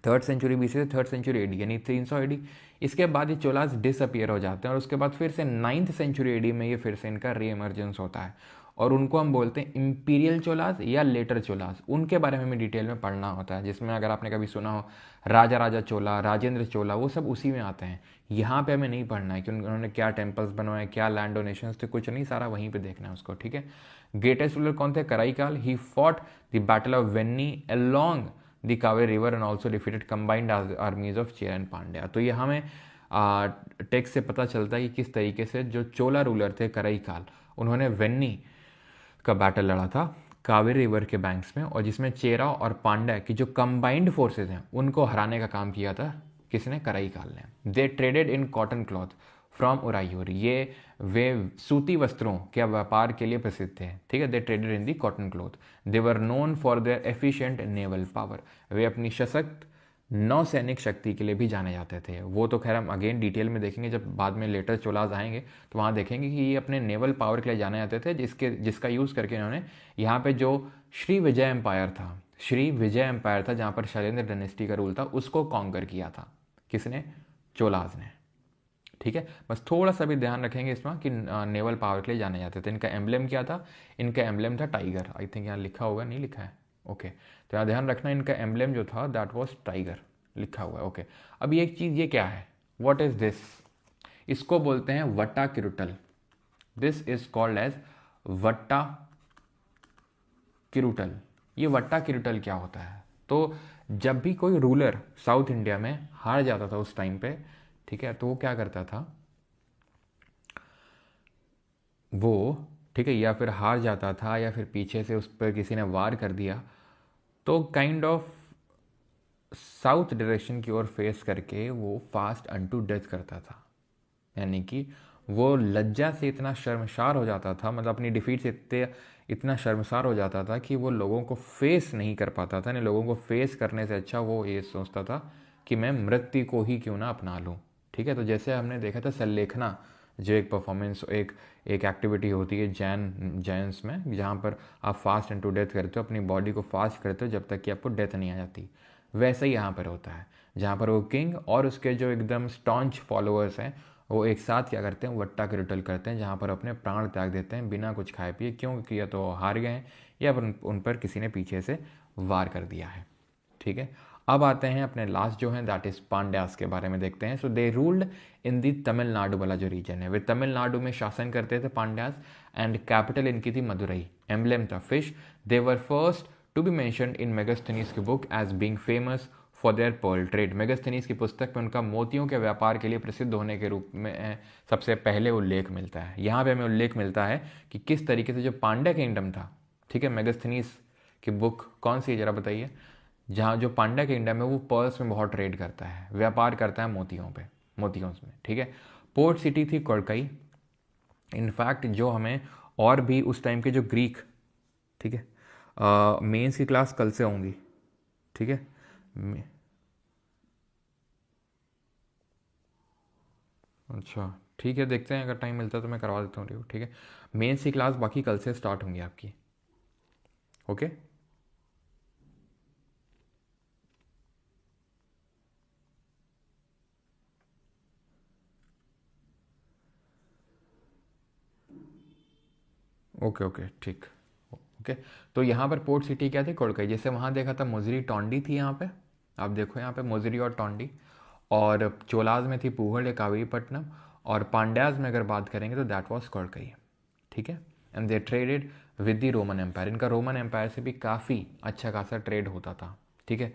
[SPEAKER 1] 3rd सेंचुरी बीसी से 3rd सेंचुरी एडी यानी 300 एडी। इसके बाद ये चोलास डिसअपियर हो जाते हैं और उसके बाद फिर से 9th सेंचुरी एडी में ये फिर से इनका री इमर्जेंस होता है, और उनको हम बोलते हैं इंपीरियल चोलास या लेटर चोलास। उनके बारे में हमें डिटेल में पढ़ना होता है, जिसमें अगर आपने कभी सुना हो राजा राजा चोला, राजेंद्र चोला, वो सब उसी में आते हैं। यहाँ पे हमें नहीं पढ़ना है कि उन्होंने क्या टेम्पल्स बनवाए, क्या लैंड डोनेशंस थे, कुछ नहीं, सारा वहीं पे देखना है उसको। ठीक है, ग्रेटेस्ट रूलर कौन थे? Karikala. He fought the battle of Venni along the Kaveri river and also defeated combined armies of Chera and Pandya. तो ये हमें टेक्स्ट से पता चलता है कि किस तरीके से जो चोला रूलर थे कराईकाल, उन्होंने वेन्नी का बैटल लड़ा था कावेरी रिवर के बैंक्स में, और जिसमें चेरा और पांड्या की जो कंबाइंड फोर्सेज हैं उनको हराने का काम किया था किसने? कराईकाल ने। They traded in cotton cloth from Uraiyur. ये वे सूती वस्त्रों के व्यापार के लिए प्रसिद्ध थे। ठीक है, they traded in the cotton cloth. They were known for their efficient naval power. वे अपनी सशक्त नौसैनिक शक्ति के लिए भी जाने जाते थे। वो तो खैर हम अगेन डिटेल में देखेंगे जब बाद में लेटर चोलास आएंगे, तो वहाँ देखेंगे कि ये अपने नेवल पावर के लिए जाने जाते थे, जिसका यूज़ करके इन्होंने यहाँ पे जो श्री विजय एम्पायर था, श्री विजय एम्पायर था जहाँ पर शैलेंद्र डायनेस्टी का रूल था, उसको कॉन्कर किया था। किसने? चोलास ने। ठीक है, बस थोड़ा सा भी ध्यान रखेंगे इसमें कि नेवल पावर के लिए जाने जाते थे। इनका एम्ब्लेम क्या था? इनका एम्ब्लेम था टाइगर। आई थिंक यहाँ लिखा होगा, नहीं लिखा है? ओके, तो यहाँ ध्यान रखना, इनका एम्ब्लेम जो था दैट वाज टाइगर, लिखा हुआ है। ओके, अब ये एक चीज़, ये क्या है? What is this? इसको बोलते हैं वट्टा किरुटल। This is called as vatta kirutal. ये वट्टा किरुटल क्या होता है? तो जब भी कोई रूलर साउथ इंडिया में हार जाता था उस टाइम पे, ठीक है, तो वो क्या करता था, वो, ठीक है, या फिर हार जाता था या फिर पीछे से उस पर किसी ने वार कर दिया, तो काइंड ऑफ साउथ डायरेक्शन की ओर फेस करके वो फास्ट अनटू डेथ करता था। यानी कि वो लज्जा से इतना शर्मसार हो जाता था, मतलब अपनी डिफीट से इतना शर्मसार हो जाता था कि वो लोगों को फेस नहीं कर पाता था। नहीं, लोगों को फेस करने से अच्छा वो ये सोचता था कि मैं मृत्यु को ही क्यों ना अपना लूँ। ठीक है, तो जैसे हमने देखा था सल्लेखना, जो एक परफॉर्मेंस, एक एक एक्टिविटी होती है जैन्स में, जहाँ पर आप फास्ट इनटू डेथ करते हो, अपनी बॉडी को फास्ट करते हो जब तक कि आपको डेथ नहीं आ जाती। वैसे ही यहाँ पर होता है, जहाँ पर वो किंग और उसके जो एकदम स्टॉन्च फॉलोअर्स हैं वो एक साथ क्या करते हैं, वट्टा के रिटल करते हैं, जहाँ पर अपने प्राण त्याग देते हैं बिना कुछ खाए पिए। क्यों? क्योंकि या तो हार गए हैं या फिर उन पर किसी ने पीछे से वार कर दिया है। ठीक है, अब आते हैं अपने लास्ट जो है दैट इज पांड्यास के बारे में देखते हैं। सो दे रूल्ड इन दी तमिलनाडु वाला जो रीजन है, वे तमिलनाडु में शासन करते थे पांड्यास, एंड कैपिटल इनकी थी मदुरई। एम्बलेम था fish. They were first to be mentioned in Megasthenes की book as being famous for their pearl trade. Megasthenes की पुस्तक में उनका मोतियों के व्यापार के लिए प्रसिद्ध होने के रूप में सबसे पहले उल्लेख मिलता है। यहाँ पे हमें उल्लेख मिलता है कि किस तरीके से जो पांड्या किंगडम था, ठीक है, मेगास्थनीज की बुक कौन सी है जरा बताइए, जहाँ जो पांड्या किंगडम है वो पर्ल्स में बहुत ट्रेड करता है, व्यापार करता है मोतियों पे, मोतियों में। ठीक है, पोर्ट सिटी थी कोलकाई। इनफैक्ट जो हमें और भी उस टाइम के जो ग्रीक, ठीक है, मेंस की क्लास कल से होंगी, ठीक है, अच्छा ठीक है, देखते हैं अगर टाइम मिलता है तो मैं करवा देता हूँ रिव्यू। ठीक है, मेंस की क्लास बाकी कल से स्टार्ट होंगी आपकी। ओके, ओके ओके ठीक। ओके, तो यहाँ पर पोर्ट सिटी क्या थी, कोलकाई। जैसे वहाँ देखा था मुजरी टोंडी थी, यहाँ पे आप देखो, यहाँ पे मुजरी और टोंडी। और चोलाज में थी पूहड़ या कावेरीपट्टनम। और पांड्याज में अगर बात करेंगे तो दैट वॉज कोलकाई। ठीक है, and they traded with the Roman empire. इनका रोमन एम्पायर से भी काफ़ी अच्छा खासा ट्रेड होता था। ठीक है,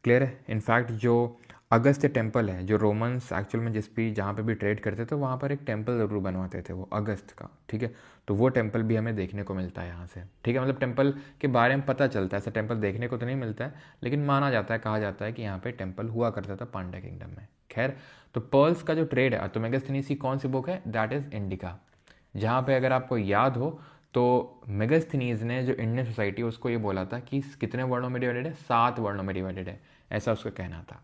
[SPEAKER 1] क्लियर है। इनफैक्ट जो अगस्त टेम्पल है, जो रोमन्स एक्चुअल में जिस भी जहाँ पे भी ट्रेड करते थे वहाँ पर एक टेम्पल ज़रूर बनवाते थे वो अगस्त का। ठीक है, तो वो टेम्पल भी हमें देखने को मिलता है यहाँ से। ठीक है, मतलब टेम्पल के बारे में पता चलता है, ऐसा टेम्पल देखने को तो नहीं मिलता है, लेकिन माना जाता है, कहा जाता है कि यहाँ पे टेम्पल हुआ करता था पांड्या किंगडम में। खैर, तो पर्ल्स का जो ट्रेड है, तो मेगास्थनीज की कौन सी बुक है, दैट इज़ इंडिका। जहाँ पे अगर आपको याद हो तो मेगास्थनीज ने जो इंडियन सोसाइटी है उसको ये बोला था कि कितने वर्णों में डिवाइडेड है, 7 वर्णों में डिवाइडेड है, ऐसा उसका कहना था।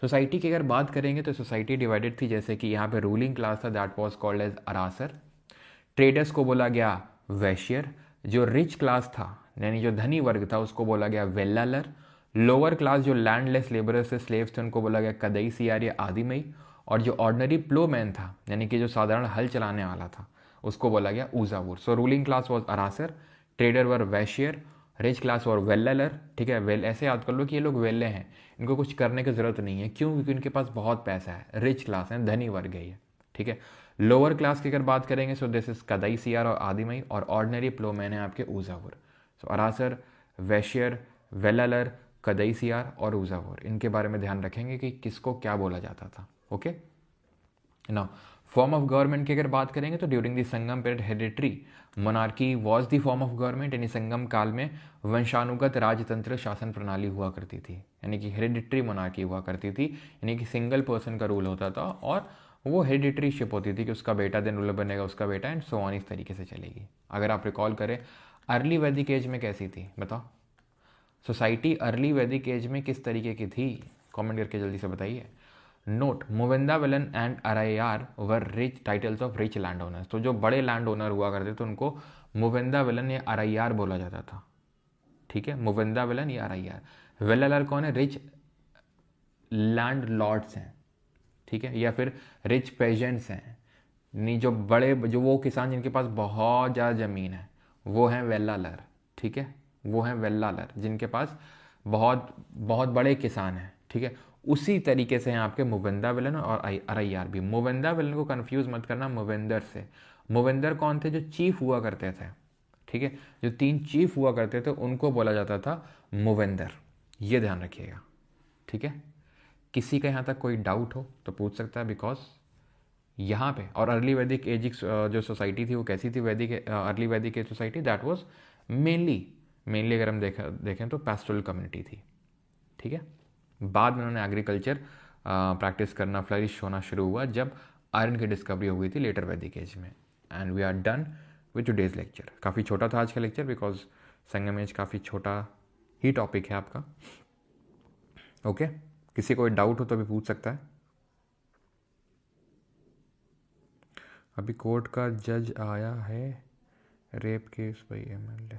[SPEAKER 1] सोसाइटी की अगर बात करेंगे तो सोसाइटी डिवाइडेड थी, जैसे कि यहाँ पे रूलिंग क्लास था that was called as Arasar. Traders को बोला गया वैश्यर। जो रिच क्लास था यानी जो धनी वर्ग था उसको बोला गया वेल्लालर। लोअर क्लास जो लैंडलेस लेबरर्स से स्लेव्स थे उनको बोला गया कदई सियार या आदिमई। और जो ऑर्डनरी प्लो मैन था यानी कि जो साधारण हल चलाने वाला था उसको बोला गया ऊजावुर। So ruling class was arasar, trader were vaishyar, rich class और वेल्लर। ठीक है, वेल ऐसे याद कर लो कि ये लोग वेल्ले हैं, इनको कुछ करने की ज़रूरत नहीं है। क्यों? क्योंकि इनके पास बहुत पैसा है, रिच क्लास है, धनी वर्ग है ये। ठीक है, लोअर क्लास की अगर बात करेंगे सो दिस इज कदाई सियार और आदिमई। और ऑर्डनरी प्लो मैन है आपके ऊजावुर। सो अरासर, वैश्यर, वेल्लर, कदई सियार और ऊजावुर, इनके बारे में ध्यान रखेंगे कि किसको क्या बोला जाता था। Okay, now form of government की अगर बात करेंगे तो during the Sangam period hereditary monarchy was the form of government. यानी संगम काल में वंशानुगत राजतंत्र शासन प्रणाली हुआ करती थी, यानी कि हेरिडिटरी मोनार्की हुआ करती थी, यानी कि सिंगल पर्सन का रूल होता था और वो हेरिडिटरी शिप होती थी कि उसका बेटा देन रूलर बनेगा, उसका बेटा, एंड सो ऑन, इस तरीके से चलेगी। अगर आप रिकॉल करें अर्ली वैदिक एज में कैसी थी बताओ, सोसाइटी अर्ली वैदिक एज में किस तरीके की थी, कमेंट करके जल्दी से बताइए। Note, Muvendavelan and Arayar were rich titles of rich land owners. तो जो बड़े लैंड ओनर हुआ करते थे उनको मुविंदावलन या अरायार बोला जाता था। ठीक है, मुविंदावलन या अरायार। वेल्लालर कौन है? रिच लैंड लॉर्ड्स हैं, ठीक है, या फिर रिच पेजेंट्स हैं, नहीं जो बड़े, जो वो किसान जिनके पास बहुत ज़्यादा ज़मीन है वो हैं वेल्लालर। ठीक है, वो हैं वेल्लालर जिनके पास बहुत बहुत बड़े किसान हैं। ठीक है, उसी तरीके से हैं आपके मुविंदा विलन और अरैयार भी। मुविंदा विलन को कंफ्यूज मत करना मुविंदर से। मुविंदर कौन थे? जो चीफ हुआ करते थे। ठीक है, जो 3 चीफ हुआ करते थे उनको बोला जाता था मुविंदर। ये ध्यान रखिएगा, ठीक है। किसी का यहाँ तक कोई डाउट हो तो पूछ सकता है, बिकॉज यहाँ पे और अर्ली वैदिक एजिक जो सोसाइटी थी वो कैसी थी, Vedic early Vedic age society that was mainly अगर हम देखें तो पैस्टोरल कम्युनिटी थी, ठीक है। बाद में उन्होंने एग्रीकल्चर प्रैक्टिस करना, फ्लरिश होना शुरू हुआ जब आयरन की डिस्कवरी हो गई थी लेटर वैदिक एज में। And we are done with today's lecture. काफ़ी छोटा था आज का लेक्चर, बिकॉज संगम एज काफ़ी छोटा ही टॉपिक है आपका, ओके। किसी को डाउट हो तो भी पूछ सकता है। अभी कोर्ट का जज आया है, रेप केस भाई MLA,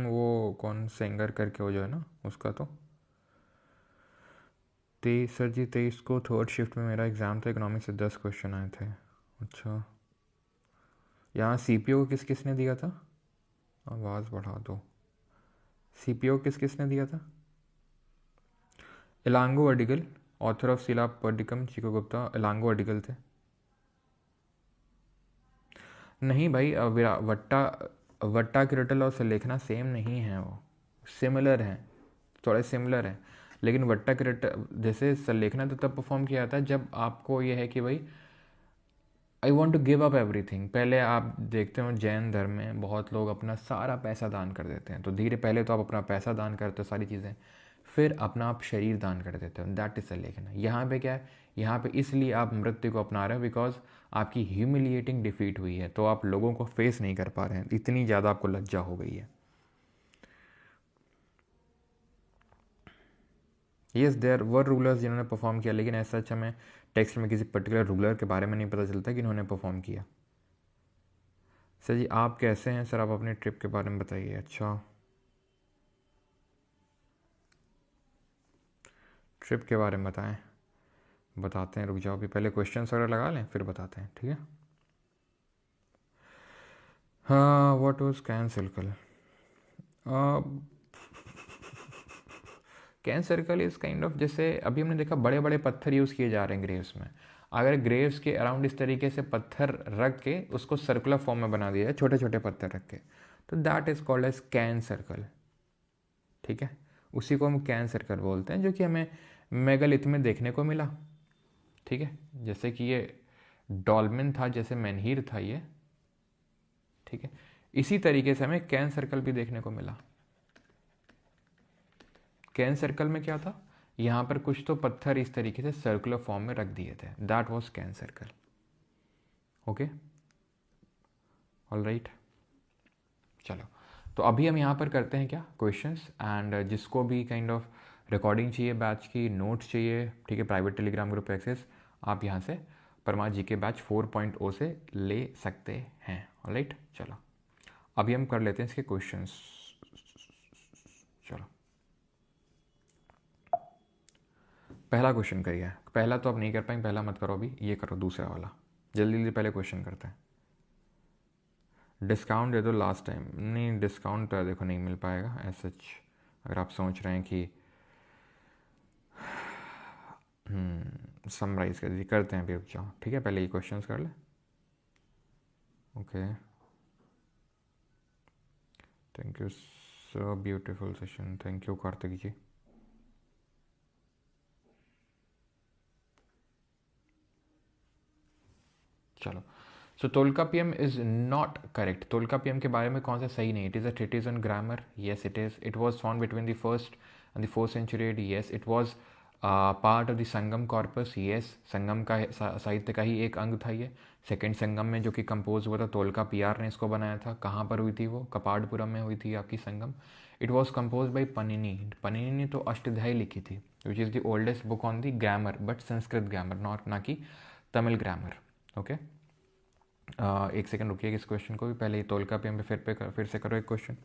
[SPEAKER 1] वो कौन सेंगर करके हो जो है ना उसका। तो 23 सर जी 23 को थर्ड शिफ्ट में मेरा एग्ज़ाम था, इकोनॉमिक्स से 10 क्वेश्चन आए थे। अच्छा, यहाँ CPO को किस किसने दिया था? आवाज़ बढ़ा दो। CPO किस किसने दिया था? Elango अडिगल, author of शिलापट्टिकम, Chico Gupta, Elango अडिगल थे। नहीं भाई, वट्टा किरटल और सलेखना सेम नहीं है, वो सिमिलर हैं, थोड़े सिमिलर हैं। लेकिन वट्टा किरटल जैसे सलेखना तो तब परफॉर्म किया था जब आपको ये है कि भाई I want to give up everything. पहले आप देखते हो जैन धर्म में बहुत लोग अपना सारा पैसा दान कर देते हैं, तो धीरे पहले तो आप अपना पैसा दान करते हो सारी चीज़ें, फिर अपना आप शरीर दान कर देते हो, दैट इज सलेखना। यहाँ पे क्या है, यहाँ पे इसलिए आप मृत्यु को अपना रहे हो बिकॉज आपकी ह्यूमिलिएटिंग डिफीट हुई है, तो आप लोगों को फेस नहीं कर पा रहे हैं, इतनी ज़्यादा आपको लज्जा हो गई है। येस देयर वर रूलर्स जिन्होंने परफॉर्म किया, लेकिन ऐसा अच्छा हमें टेक्स्ट में किसी पर्टिकुलर रूलर के बारे में नहीं पता चलता कि इन्होंने परफॉर्म किया। सर जी आप कैसे हैं सर, आप अपने ट्रिप के बारे में बताइए। अच्छा, ट्रिप के बारे में बताएं, बताते हैं, रुक जाओ अभी पहले क्वेश्चन वगैरह लगा लें फिर बताते हैं, ठीक है। हाँ, what was can circle? Can circle is kind of, जैसे अभी हमने देखा बड़े बड़े पत्थर यूज़ किए जा रहे हैं ग्रेव्स में, अगर ग्रेव्स के अराउंड इस तरीके से पत्थर रख के उसको सर्कुलर फॉर्म में बना दिया जाए, छोटे छोटे पत्थर रख के, तो that is called as cairn circle, ठीक है। उसी को हम कैन सर्कल बोलते हैं, जो कि हमें मेगालिथ में देखने को मिला, ठीक है। जैसे कि ये डॉल्मेन था, जैसे मेनहीर था ये, ठीक है। इसी तरीके से हमें कैन सर्कल भी देखने को मिला। कैन सर्कल में क्या था, यहाँ पर कुछ तो पत्थर इस तरीके से सर्कुलर फॉर्म में रख दिए थे, that was can circle, okay, all right. चलो, तो अभी हम यहाँ पर करते हैं क्या, क्वेश्चंस। एंड जिसको भी काइंड ऑफ रिकॉर्डिंग चाहिए बैच की, नोट्स चाहिए, ठीक है, प्राइवेट टेलीग्राम ग्रुप एक्सेस आप यहाँ से परमार जी के बैच 4.0 से ले सकते हैं, ऑल राइट। चलो अभी हम कर लेते हैं इसके क्वेश्चंस। चलो पहला क्वेश्चन करिए। पहला तो आप नहीं कर पाएंगे, पहला मत करो अभी, ये करो दूसरा वाला, जल्दी जल्दी पहले क्वेश्चन करते हैं। डिस्काउंट दे दो लास्ट टाइम, नहीं डिस्काउंट तो देखो नहीं मिल पाएगा एज सच, अगर आप सोच रहे हैं कि समराइज कर दीजिए, करते हैं अभी, रुक जाओ, ठीक है, पहले ये क्वेश्चन कर ले, okay. Thank you, so beautiful session, thank you Kartik ji. चलो, so Tolkappiyam is not correct. Tolkappiyam के बारे में कौन सा सही नहीं? It is a treatise on grammar, yes it is. It was found between the first and the fourth century AD, yes. It was part of the Sangam corpus, yes. Sangam का साहित्य का ही एक अंग था ये। सेकेंड संगम में जो कि कंपोज हुआ था, तोल्कापियार ने इसको बनाया था। कहाँ पर हुई थी वो? कपाडपुरम में हुई थी आपकी Sangam. It was compose by Panini. Panini ने तो अष्टाध्यायी लिखी थी, which is the oldest book on the grammar, but Sanskrit grammar, not ना कि तमिल ग्रामर, ओके। एक सेकंड रुकिए इस क्वेश्चन को भी, पहले ही तोल्कापियम पे फिर से करो एक क्वेश्चन।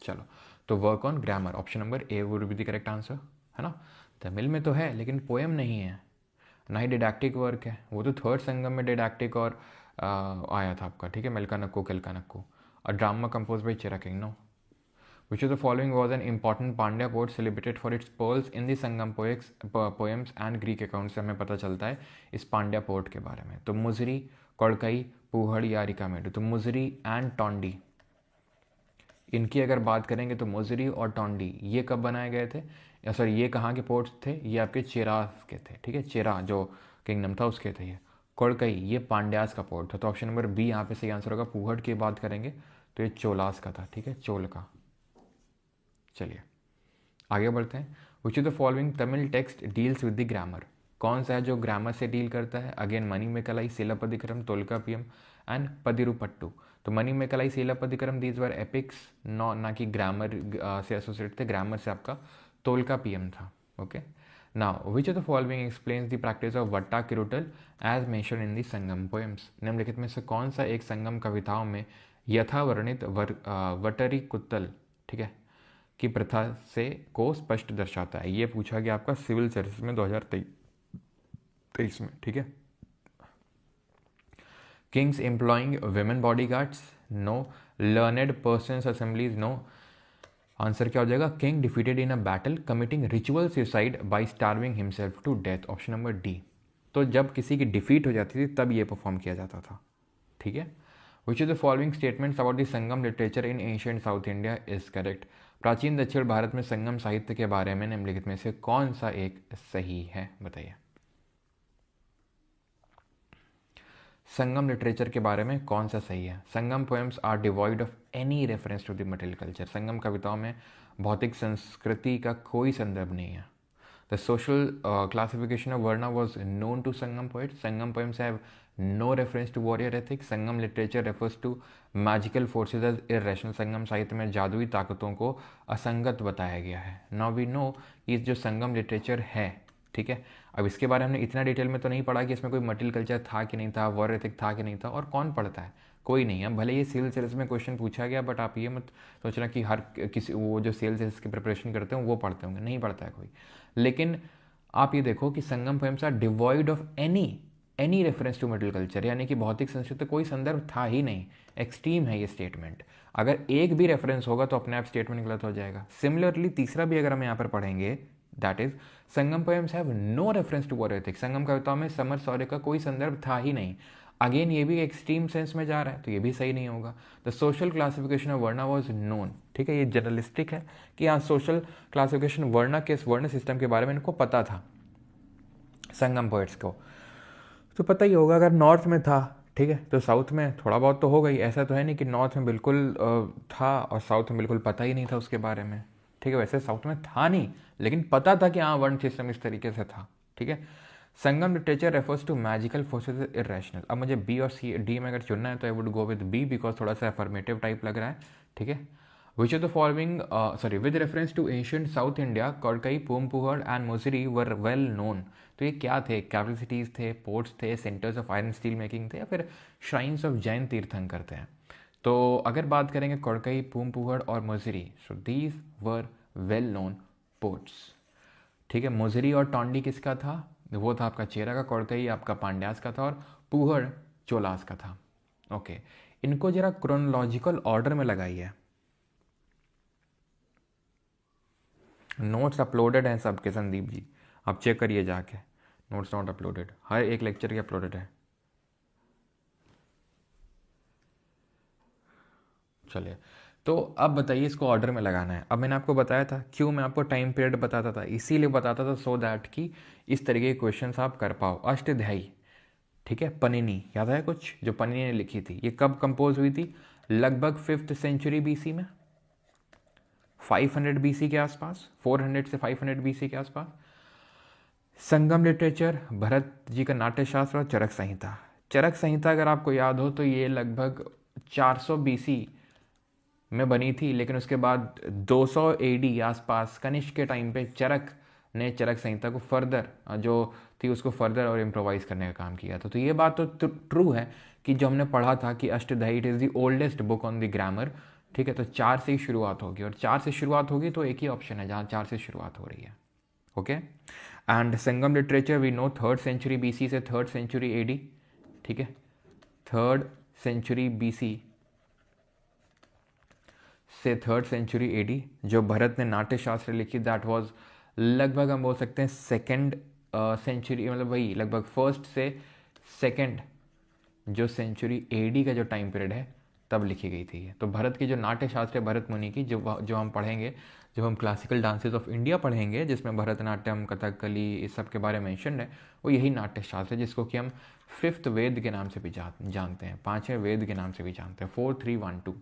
[SPEAKER 1] चलो, तो work on grammar, option number A would be the correct answer, है ना। तमिल में तो है लेकिन पोएम नहीं है, ना ही डिडैक्टिक वर्क है, वो तो थर्ड संगम में डिडैक्टिक और आया था आपका, ठीक है, मेलकानक्कू किलकानक्कू। और drama compose by Chiraking, no. Which of the following was an important Pandya poet celebrated for its pearls in the Sangam poems and Greek accounts से हमें पता चलता है इस पांड्या पोर्ट के बारे में। तो मुजरी, कोड़कई, पूहड़ यारिका मेडु। तो मुजरी एंड टोंडी, इनकी अगर बात करेंगे तो मुजरी और टोंडी ये कब बनाए गए थे, या सॉरी ये कहाँ के पोर्ट्स थे, ये आपके चेरा के थे, ठीक है, चेरा जो किंगडम था उसके थे। ये कोड़कई ये पांड्यास का पोर्ट था। तो ऑप्शन नंबर बी यहाँ पे सही आंसर होगा। पूहड़ की बात करेंगे तो ये चोलास का था, ठीक है, चोल का। चलिए आगे बढ़ते हैं। Which of the following Tamil text deals with the grammar, कौन सा है जो ग्रामर से डील करता है। Again Manimekalai, Silappatikaram, Tolkappiyam and Padirruppattu. तो मणिमेकलाई, शिलापतिकरम दीज वर एपिक्स, ना कि ग्रामर से एसोसिएट थे, ग्रामर से आपका तोल्कापियम था। Okay, now which of the following explains the practice of vatta kirutal as mention in the Sangam poems. निम्नलिखित में से कौन सा एक संगम कविताओं में यथावर्णित वटरी कुत्तल, ठीक है, की प्रथा से को स्पष्ट दर्शाता है। ये पूछा गया आपका सिविल सर्विस में 2023 में, ठीक है। Kings employing women bodyguards, no. Learned persons assemblies, no. Answer क्या हो जाएगा, king defeated in a battle committing ritual suicide by starving himself to death, option number D. तो जब किसी की डिफीट हो जाती थी तब ये परफॉर्म किया जाता था, ठीक है। Which of the following statements about the Sangam literature in ancient south India is correct. प्राचीन दक्षिण भारत में संगम साहित्य के बारे में निम्नलिखित में से कौन सा एक सही है, बताइए। संगम लिटरेचर के बारे में कौन सा सही है। Sangam poems are devoid of any reference to the material culture. Sangam कविताओं में भौतिक संस्कृति का कोई संदर्भ नहीं है। The social classification of varna was known to Sangam poets. Sangam poems have no reference to warrior ethics. Sangam literature refers to magical forces as irrational. Sangam साहित्य में जादुई ताकतों को असंगत बताया गया है। नाउ वी नो ये जो संगम लिटरेचर है, ठीक है, अब इसके बारे में हमने इतना डिटेल में तो नहीं पढ़ा कि इसमें कोई मटेरियल कल्चर था कि नहीं था, वॉर एथिक था कि नहीं था, और कौन पढ़ता है, कोई नहीं है। भले ये सिविल सर्विस में क्वेश्चन पूछा गया, बट आप ये मत सोचना कि हर किसी वो जो सिविल सर्विस की प्रिपरेशन करते हैं वो पढ़ते होंगे, नहीं पढ़ता है कोई। लेकिन आप ये देखो कि Sangam poems are devoid of any reference to material culture, यानी कि भौतिक संस्कृति कोई संदर्भ था ही नहीं। एक्सट्रीम है ये स्टेटमेंट। अगर एक भी रेफरेंस होगा तो अपने आप स्टेटमेंट गलत हो जाएगा। सिमिलरली तीसरा भी अगर हम यहाँ पर पढ़ेंगे, that is Sangam poems have no reference to war ethics. Sangam कविताओं में समर शौर्य का कोई संदर्भ था ही नहीं। अगेन ये भी एक्सट्रीम सेंस में जा रहा है, तो ये भी सही नहीं होगा। The social classification of varna was known, ठीक है, ये जर्नलिस्टिक है कि हाँ सोशल क्लासिफिकेशन वर्णा के वर्ण सिस्टम के बारे में इनको पता था संगम पोएट्स को, तो पता ही होगा। अगर नॉर्थ में था, ठीक है, तो साउथ में थोड़ा बहुत तो होगा ही। ऐसा तो है नहीं कि नॉर्थ में बिल्कुल था और साउथ में बिल्कुल पता ही नहीं था उसके बारे में, ठीक है। वैसे साउथ में था नहीं, लेकिन पता था कि हाँ वर्ण सिस्टम इस तरीके से था, ठीक है। Sangam literature refers to magical forces irrational. अब मुझे बी और सी डी में अगर चुनना है तो I would go with B, because थोड़ा सा अफर्मेटिव टाइप लग रहा है, ठीक है। Which of the following with reference to ancient south India Korkai, Poompuhar and Muziris were well known. तो ये क्या थे, कैपिटल सिटीज़ थे, पोर्ट्स थे, centres of iron steel making थे, या फिर श्राइन्स ऑफ जैन तीर्थंकर थे। तो अगर बात करेंगे कोडकई, पूमपुहड़ और Muziris, so these were well known ports, ठीक है। मुजरी और टोंडी किसका था, वो था आपका चेरा का, कोडकई आपका पांड्यास का था, और पूहड़ चोलास का था। ओके, इनको जरा क्रोनोलॉजिकल ऑर्डर में लगाइए। नोट्स अपलोडेड हैं सबके, संदीप जी आप चेक करिए जाके, नोट्स नॉट अपलोडेड, हर एक लेक्चर के अपलोडेड है। चलिए, तो अब बताइए इसको ऑर्डर में लगाना है। अब मैंने आपको बताया था, क्यों मैं आपको टाइम पीरियड बताता था, इसीलिए बताता था सो दैट कि इस तरीके के क्वेश्चन आप कर पाओ। अष्टध्यायी, ठीक है, पनिनी, याद है कुछ जो पनिनी ने लिखी थी, ये कब कंपोज हुई थी, लगभग 5th सेंचुरी बीसी में, 500 बीसी के आसपास, 400 से 500 बीसी के आसपास। संगम लिटरेचर, भरत जी का नाट्यशास्त्र और चरक संहिता। चरक संहिता अगर आपको याद हो तो ये लगभग 400 बीसी में बनी थी, लेकिन उसके बाद 200 एडी आसपास कनिष्क के टाइम पे चरक ने चरक संहिता को फर्दर जो थी उसको फर्दर और इम्प्रोवाइज करने का काम किया था। तो ये बात तो ट्रू है कि जो हमने पढ़ा था कि Ashtadhyayi it is the oldest book on the grammar, ठीक है। तो 4 से ही शुरुआत होगी, और 4 से शुरुआत होगी तो एक ही ऑप्शन है जहाँ 4 से शुरुआत हो रही है, okay. And Sangam literature we know 3rd century BC से 3rd सेंचुरी एडी, ठीक है, 3rd सेंचुरी बीसी से 3rd सेंचुरी एडी। जो भरत ने नाट्यशास्त्र लिखी दैट वाज लगभग हम बोल सकते हैं 2nd सेंचुरी, मतलब वही लगभग 1st से 2nd जो सेंचुरी एडी का जो टाइम पीरियड है तब लिखी गई थी। तो भरत की जो नाट्य शास्त्र है भरत मुनि की, जो हम पढ़ेंगे, जब हम क्लासिकल डांसेस ऑफ इंडिया पढ़ेंगे जिसमें भरतनाट्यम, कथकली, इस सब के बारे में मेंशन है, वो यही नाट्य शास्त्र है जिसको कि हम 5th वेद के नाम से भी जानते हैं, 5वें वेद के नाम से भी जानते हैं। 4 3 1 2।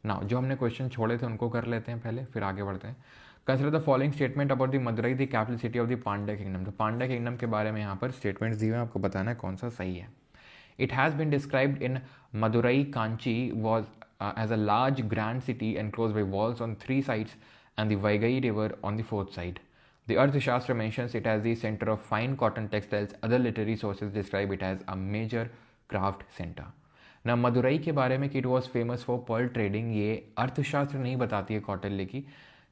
[SPEAKER 1] ना जो हमने क्वेश्चन छोड़े थे उनको कर लेते हैं पहले, फिर आगे बढ़ते हैं। Consider the following statement about the Madurai, the capital city of the Pandya kingdom. तो पांड्या किंगडम के बारे में यहाँ पर स्टेटमेंट्स दिए हुए हैं, आपको बताना है कौन सा सही है। It has been described in Madurai Kanchi was as a large grand city enclosed by walls on 3 sides and the Vaigai river on the 4th side. The Arthashastra mentions it as the center of fine cotton textiles. Other literary sources describe it as a major craft center. ना मदुरई के बारे में कि it was famous for pearl trading, ये अर्थशास्त्र नहीं बताती है कौटिल्य की,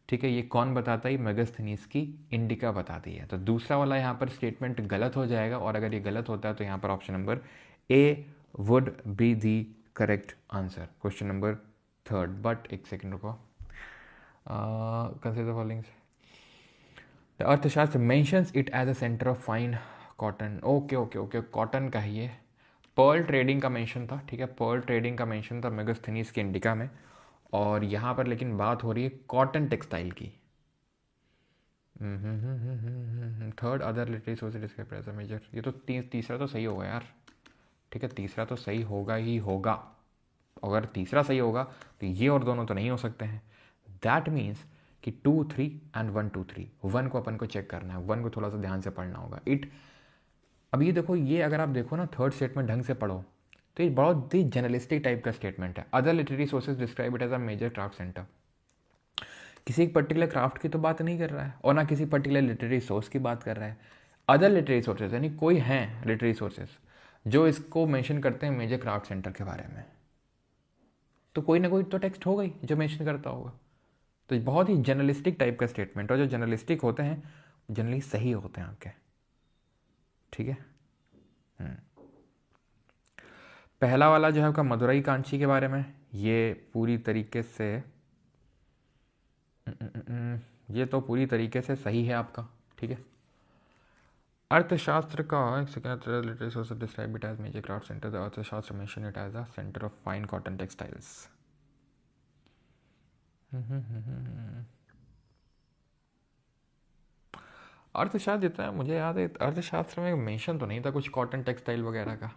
[SPEAKER 1] ठीक है। ये कौन बताता है? मेगास्थनीज की इंडिका बताती है। तो दूसरा वाला यहाँ पर स्टेटमेंट गलत हो जाएगा, और अगर ये गलत होता है तो यहाँ पर option number A would be the correct answer, question number 3rd। But एक सेकेंड रुको, consider following. The Arthashastra mentions it as a centre of fine cotton. Okay okay okay, cotton का ही है। पर्ल ट्रेडिंग का मेंशन था, ठीक है, Perl trading का मेंशन था मेगास्थनीज की इंडिका में, और यहाँ पर लेकिन बात हो रही है कॉटन टेक्सटाइल की। 3rd other literary sources describe as a major. ये तो तीसरा तो सही होगा यार, ठीक है, तीसरा तो सही होगा ही होगा। अगर तीसरा सही होगा तो ये और दोनों तो नहीं हो सकते हैं। दैट मीन्स कि 2 3 एंड 1 2 3, 1 को अपन को चेक करना है, 1 को थोड़ा सा ध्यान से पढ़ना होगा। अब ये देखो, ये अगर आप देखो ना 3rd स्टेटमेंट ढंग से पढ़ो तो ये बहुत ही जर्नलिस्टिक टाइप का स्टेटमेंट है। Other literary sources describe it as a major craft centre. किसी एक पर्टिकुलर क्राफ्ट की तो बात नहीं कर रहा है, और ना किसी पर्टिकुलर लिटरेरी सोर्स की बात कर रहा है। अदर लिटरेरी सोर्सेज यानी कोई हैं लिटरेरी सोर्सेज जो इसको मेंशन करते हैं मेजर क्राफ्ट सेंटर के बारे में, तो कोई ना कोई तो टेक्स्ट होगा ही जो मेंशन करता होगा। तो बहुत ही जर्नलिस्टिक टाइप का स्टेटमेंट, और जो जर्नलिस्टिक होते हैं जनरली सही होते हैं आपके, ठीक है। पहला वाला जो है आपका मदुरई कांची के बारे में, ये पूरी तरीके से ये तो पूरी तरीके से सही है आपका, ठीक है। अर्थशास्त्र का एक second literary source describe it as major craft centre. The Arthashastra mention it as a centre of fine cotton textiles. Arthashastra जितना मुझे याद है, अर्थशास्त्र में मेंशन तो नहीं था कुछ कॉटन टेक्सटाइल वगैरह का।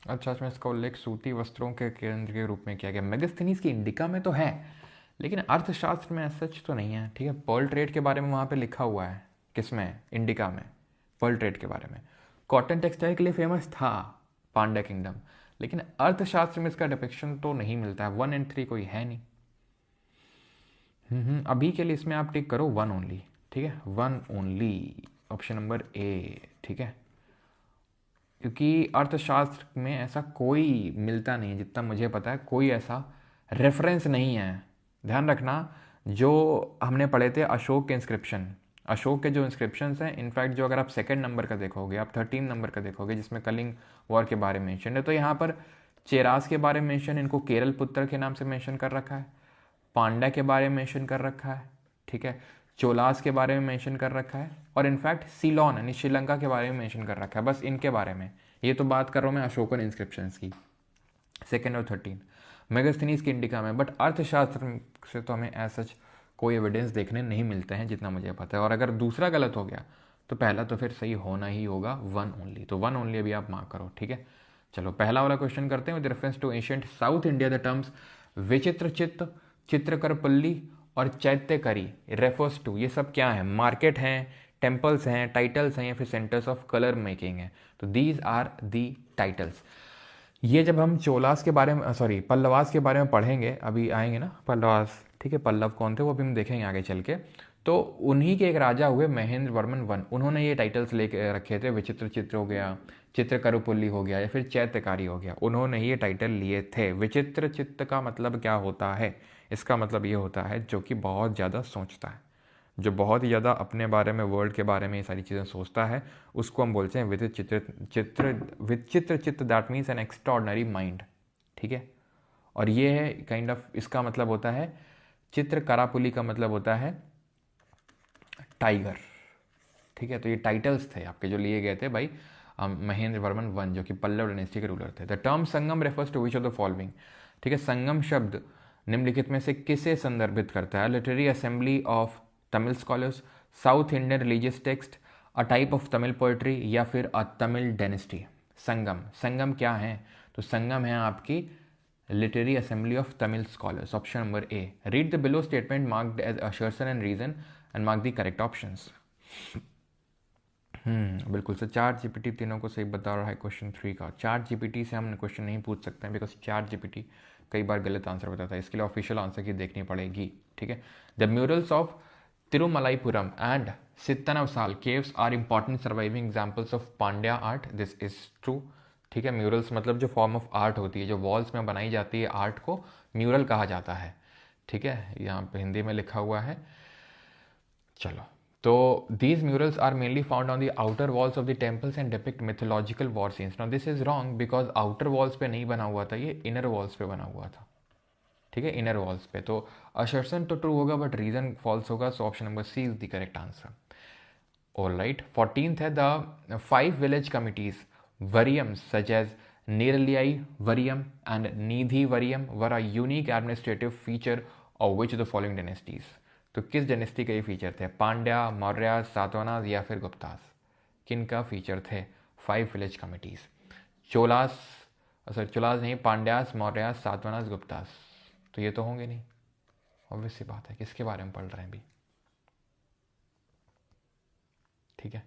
[SPEAKER 1] अर्थशास्त्र में इसका उल्लेख सूती वस्त्रों के केंद्र के रूप में किया गया। मेगास्थनीज की इंडिका में तो है, लेकिन अर्थशास्त्र में सच तो नहीं है, ठीक है। पर्ल ट्रेड के बारे में वहाँ पे लिखा हुआ है, किसमें? इंडिका में, पर्ल ट्रेड के बारे में। कॉटन टेक्सटाइल के लिए फेमस था पांड्या किंगडम, लेकिन अर्थशास्त्र में इसका डिपिक्शन तो नहीं मिलता है। 1 और 3 कोई है नहीं। अभी के लिए इसमें आप टिक करो 1 ओनली, ठीक है, 1 ओनली, ऑप्शन नंबर ए, ठीक है। क्योंकि अर्थशास्त्र में ऐसा कोई मिलता नहीं है, जितना मुझे पता है कोई ऐसा रेफरेंस नहीं है। ध्यान रखना, जो हमने पढ़े थे अशोक के इंस्क्रिप्शन, अशोक के जो इंस्क्रिप्शंस हैं, इनफैक्ट जो अगर आप 2nd नंबर का देखोगे, आप 13 नंबर का देखोगे जिसमें कलिंग वॉर के बारे में मेंशन है, तो यहाँ पर चेरास के बारे में मेंशन, इनको केरल पुत्र के नाम से मेंशन कर रखा है, पांड्या के बारे में मेंशन कर रखा है, ठीक है, चोलास के बारे में मेंशन कर रखा है, और इनफैक्ट सीलोन यानी श्रीलंका के बारे में मेंशन कर रखा है। बस इनके बारे में, ये तो बात कर रहा हूँ मैं अशोकन इंस्क्रिप्शंस की, 2nd और 13 मेगास्थनीज की इंडिका में। बट अर्थशास्त्र से तो हमें ऐसा कोई एविडेंस देखने नहीं मिलते हैं जितना मुझे पता है। और अगर दूसरा गलत हो गया तो पहला तो फिर सही होना ही होगा, 1 ओनली। तो 1 ओनली अभी आप मार्क करो, ठीक है। चलो पहला वाला क्वेश्चन करते हैं। With reference to ancient South India the terms Vichitrachitta, चित्रकरपल्ली और चैत्यकरी रेफर्स टू, ये सब क्या है? मार्केट हैं, टेम्पल्स हैं, टाइटल्स हैं, या फिर सेंटर्स ऑफ कलर मेकिंग है। तो दीज आर दी टाइटल्स। ये जब हम चोलास के बारे में, सॉरी पल्लवास के बारे में पढ़ेंगे, अभी आएंगे ना पल्लवास, ठीक है, पल्लव कौन थे वो भी हम देखेंगे आगे चल के। तो उन्हीं के एक राजा हुए महेंद्र वर्मन 1, उन्होंने ये टाइटल्स लेके रखे थे। विचित्र चित्र हो गया, चित्रकरुपुल्ली हो गया, या फिर चैत्यकारी हो गया, उन्होंने ये टाइटल लिए थे। विचित्र चित्त का मतलब क्या होता है? इसका मतलब ये होता है जो कि बहुत ज़्यादा सोचता है, जो बहुत ही ज़्यादा अपने बारे में, वर्ल्ड के बारे में ये सारी चीज़ें सोचता है, उसको हम बोलते हैं विचित्र चित्त। That means N extraordinary mind, ठीक है। और ये है काइंड ऑफ, इसका मतलब होता है, चित्रकरापुली का मतलब होता है टाइगर, ठीक है। तो ये टाइटल्स थे आपके जो लिए गए थे भाई महेंद्र वर्मन वन, जो कि पल्लव डायनेस्टी के रूलर थे। The term Sangam refers to which of the following, ठीक है, संगम शब्द निम्नलिखित में से किसे संदर्भित करता है? Literary assembly of Tamil scholars, south Indian religious text, a type of Tamil poetry, या फिर अ तमिल डायनेस्टी। संगम, संगम क्या है? तो संगम है आपकी literary assembly of Tamil scholars, option number A. Read the below statement marked as assertion and reason and mark the correct options. बिल्कुल sir, ChatGPT तीनों को सही बता रहा है क्वेश्चन 3 का। चैट जीपीटी से हम क्वेश्चन नहीं पूछ सकते हैं बिकॉज चैट जीपीटी कई बार गलत आंसर बताता है, इसके लिए ऑफिशियल आंसर की देखनी पड़ेगी, ठीक है। The murals of Tirumalaipuram and Sittanavasal caves are important surviving examples of Pandya art, this is true, ठीक है। म्यूरल्स मतलब जो फॉर्म ऑफ आर्ट होती है, जो वॉल्स में बनाई जाती है आर्ट को म्यूरल कहा जाता है, ठीक है, यहाँ पे हिंदी में लिखा हुआ है। चलो, तो these murals are mainly found on the outer walls of the temples and depict mythological war scenes. Now this is wrong because outer walls पे नहीं बना हुआ था, ये inner walls पे बना हुआ था, ठीक है, inner walls पे। तो assertion तो true होगा but reason false होगा, so option number C is the correct answer. All right, 14th है the 5 village committees Variums such as Niraliyai Variam and Nidhi Variam were a unique administrative feature of which of the following dynasties? तो किस dynasty का ये feature थे? पांड्या, मौर्य, सातवाहनास या फिर गुप्तास? किन का फीचर थे 5 village committees? Cholas, sorry Cholas नहीं, पांड्यास, मौर्य, सातवाहनास, गुप्तास। तो ये तो होंगे नहीं, ऑब्वियस सी बात है। किसके बारे में पढ़ रहे हैं अभी, ठीक है,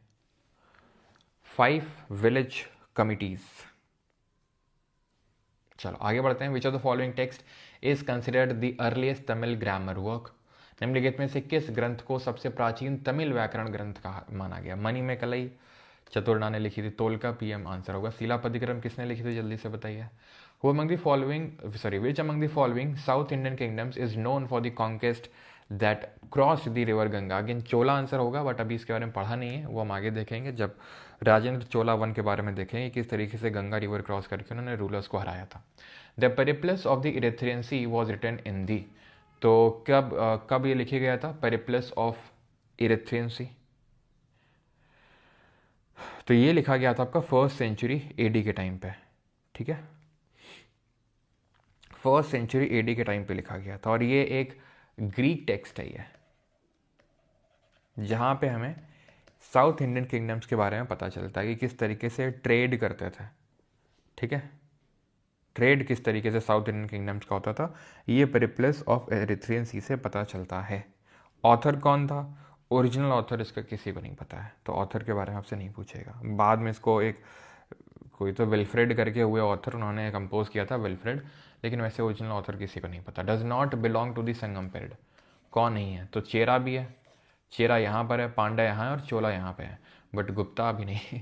[SPEAKER 1] 5 विलेज कमिटीज। चलो आगे बढ़ते हैं। Which of the following text is considered the earliest Tamil grammar work? निम्नलिखित में से किस ग्रंथ को सबसे प्राचीन तमिल व्याकरण ग्रंथ कहा माना गया? मणिमेकलाई चतुर्णा ने लिखी थी, तोलका पीएम आंसर होगा। शिलापतिक्रम किसने लिखी थी, जल्दी से बताइए। Who among the following, sorry, which among the following South Indian kingdoms is known for the conquest that crossed the river Ganga? Again Chola answer होगा, बट अभी इसके बारे में पढ़ा नहीं है, वो हम आगे देखेंगे जब राजेंद्र चोला वन के बारे में देखेंगे किस तरीके से गंगा रिवर क्रॉस करके उन्होंने रूलर्स को हराया था। The Periplus of the Erythraean sea was written in the, तो कब ये लिखा गया था पेरिप्लस ऑफ इरेथ्रियन सी? तो ये लिखा गया था आपका 1st सेंचुरी एडी के टाइम पे, ठीक है, 1st सेंचुरी एडी के टाइम पे लिखा गया था। और ये एक ग्रीक टेक्स्ट है ये, जहाँ पे हमें साउथ इंडियन किंगडम्स के बारे में पता चलता है कि किस तरीके से ट्रेड करते थे, ठीक है, ट्रेड किस तरीके से साउथ इंडियन किंगडम्स का होता था, ये पेरिप्लस ऑफ एरिथ्रियन सी से पता चलता है। ऑथर कौन था? ओरिजिनल ऑथर इसका किसी को नहीं पता है, तो ऑथर के बारे में आपसे नहीं पूछेगा। बाद में इसको एक कोई तो विल्फ्रेड करके हुए ऑथर, उन्होंने कंपोज किया था विल्फ्रेड, लेकिन वैसे ओरिजिनल ऑथर किसी को नहीं पता। Does not belong to the Sangam period, कौन नहीं है? तो चेरा भी है, चेरा यहाँ पर है, पांड्या यहाँ है और चोला यहाँ पे है, बट गुप्ता अभी नहीं,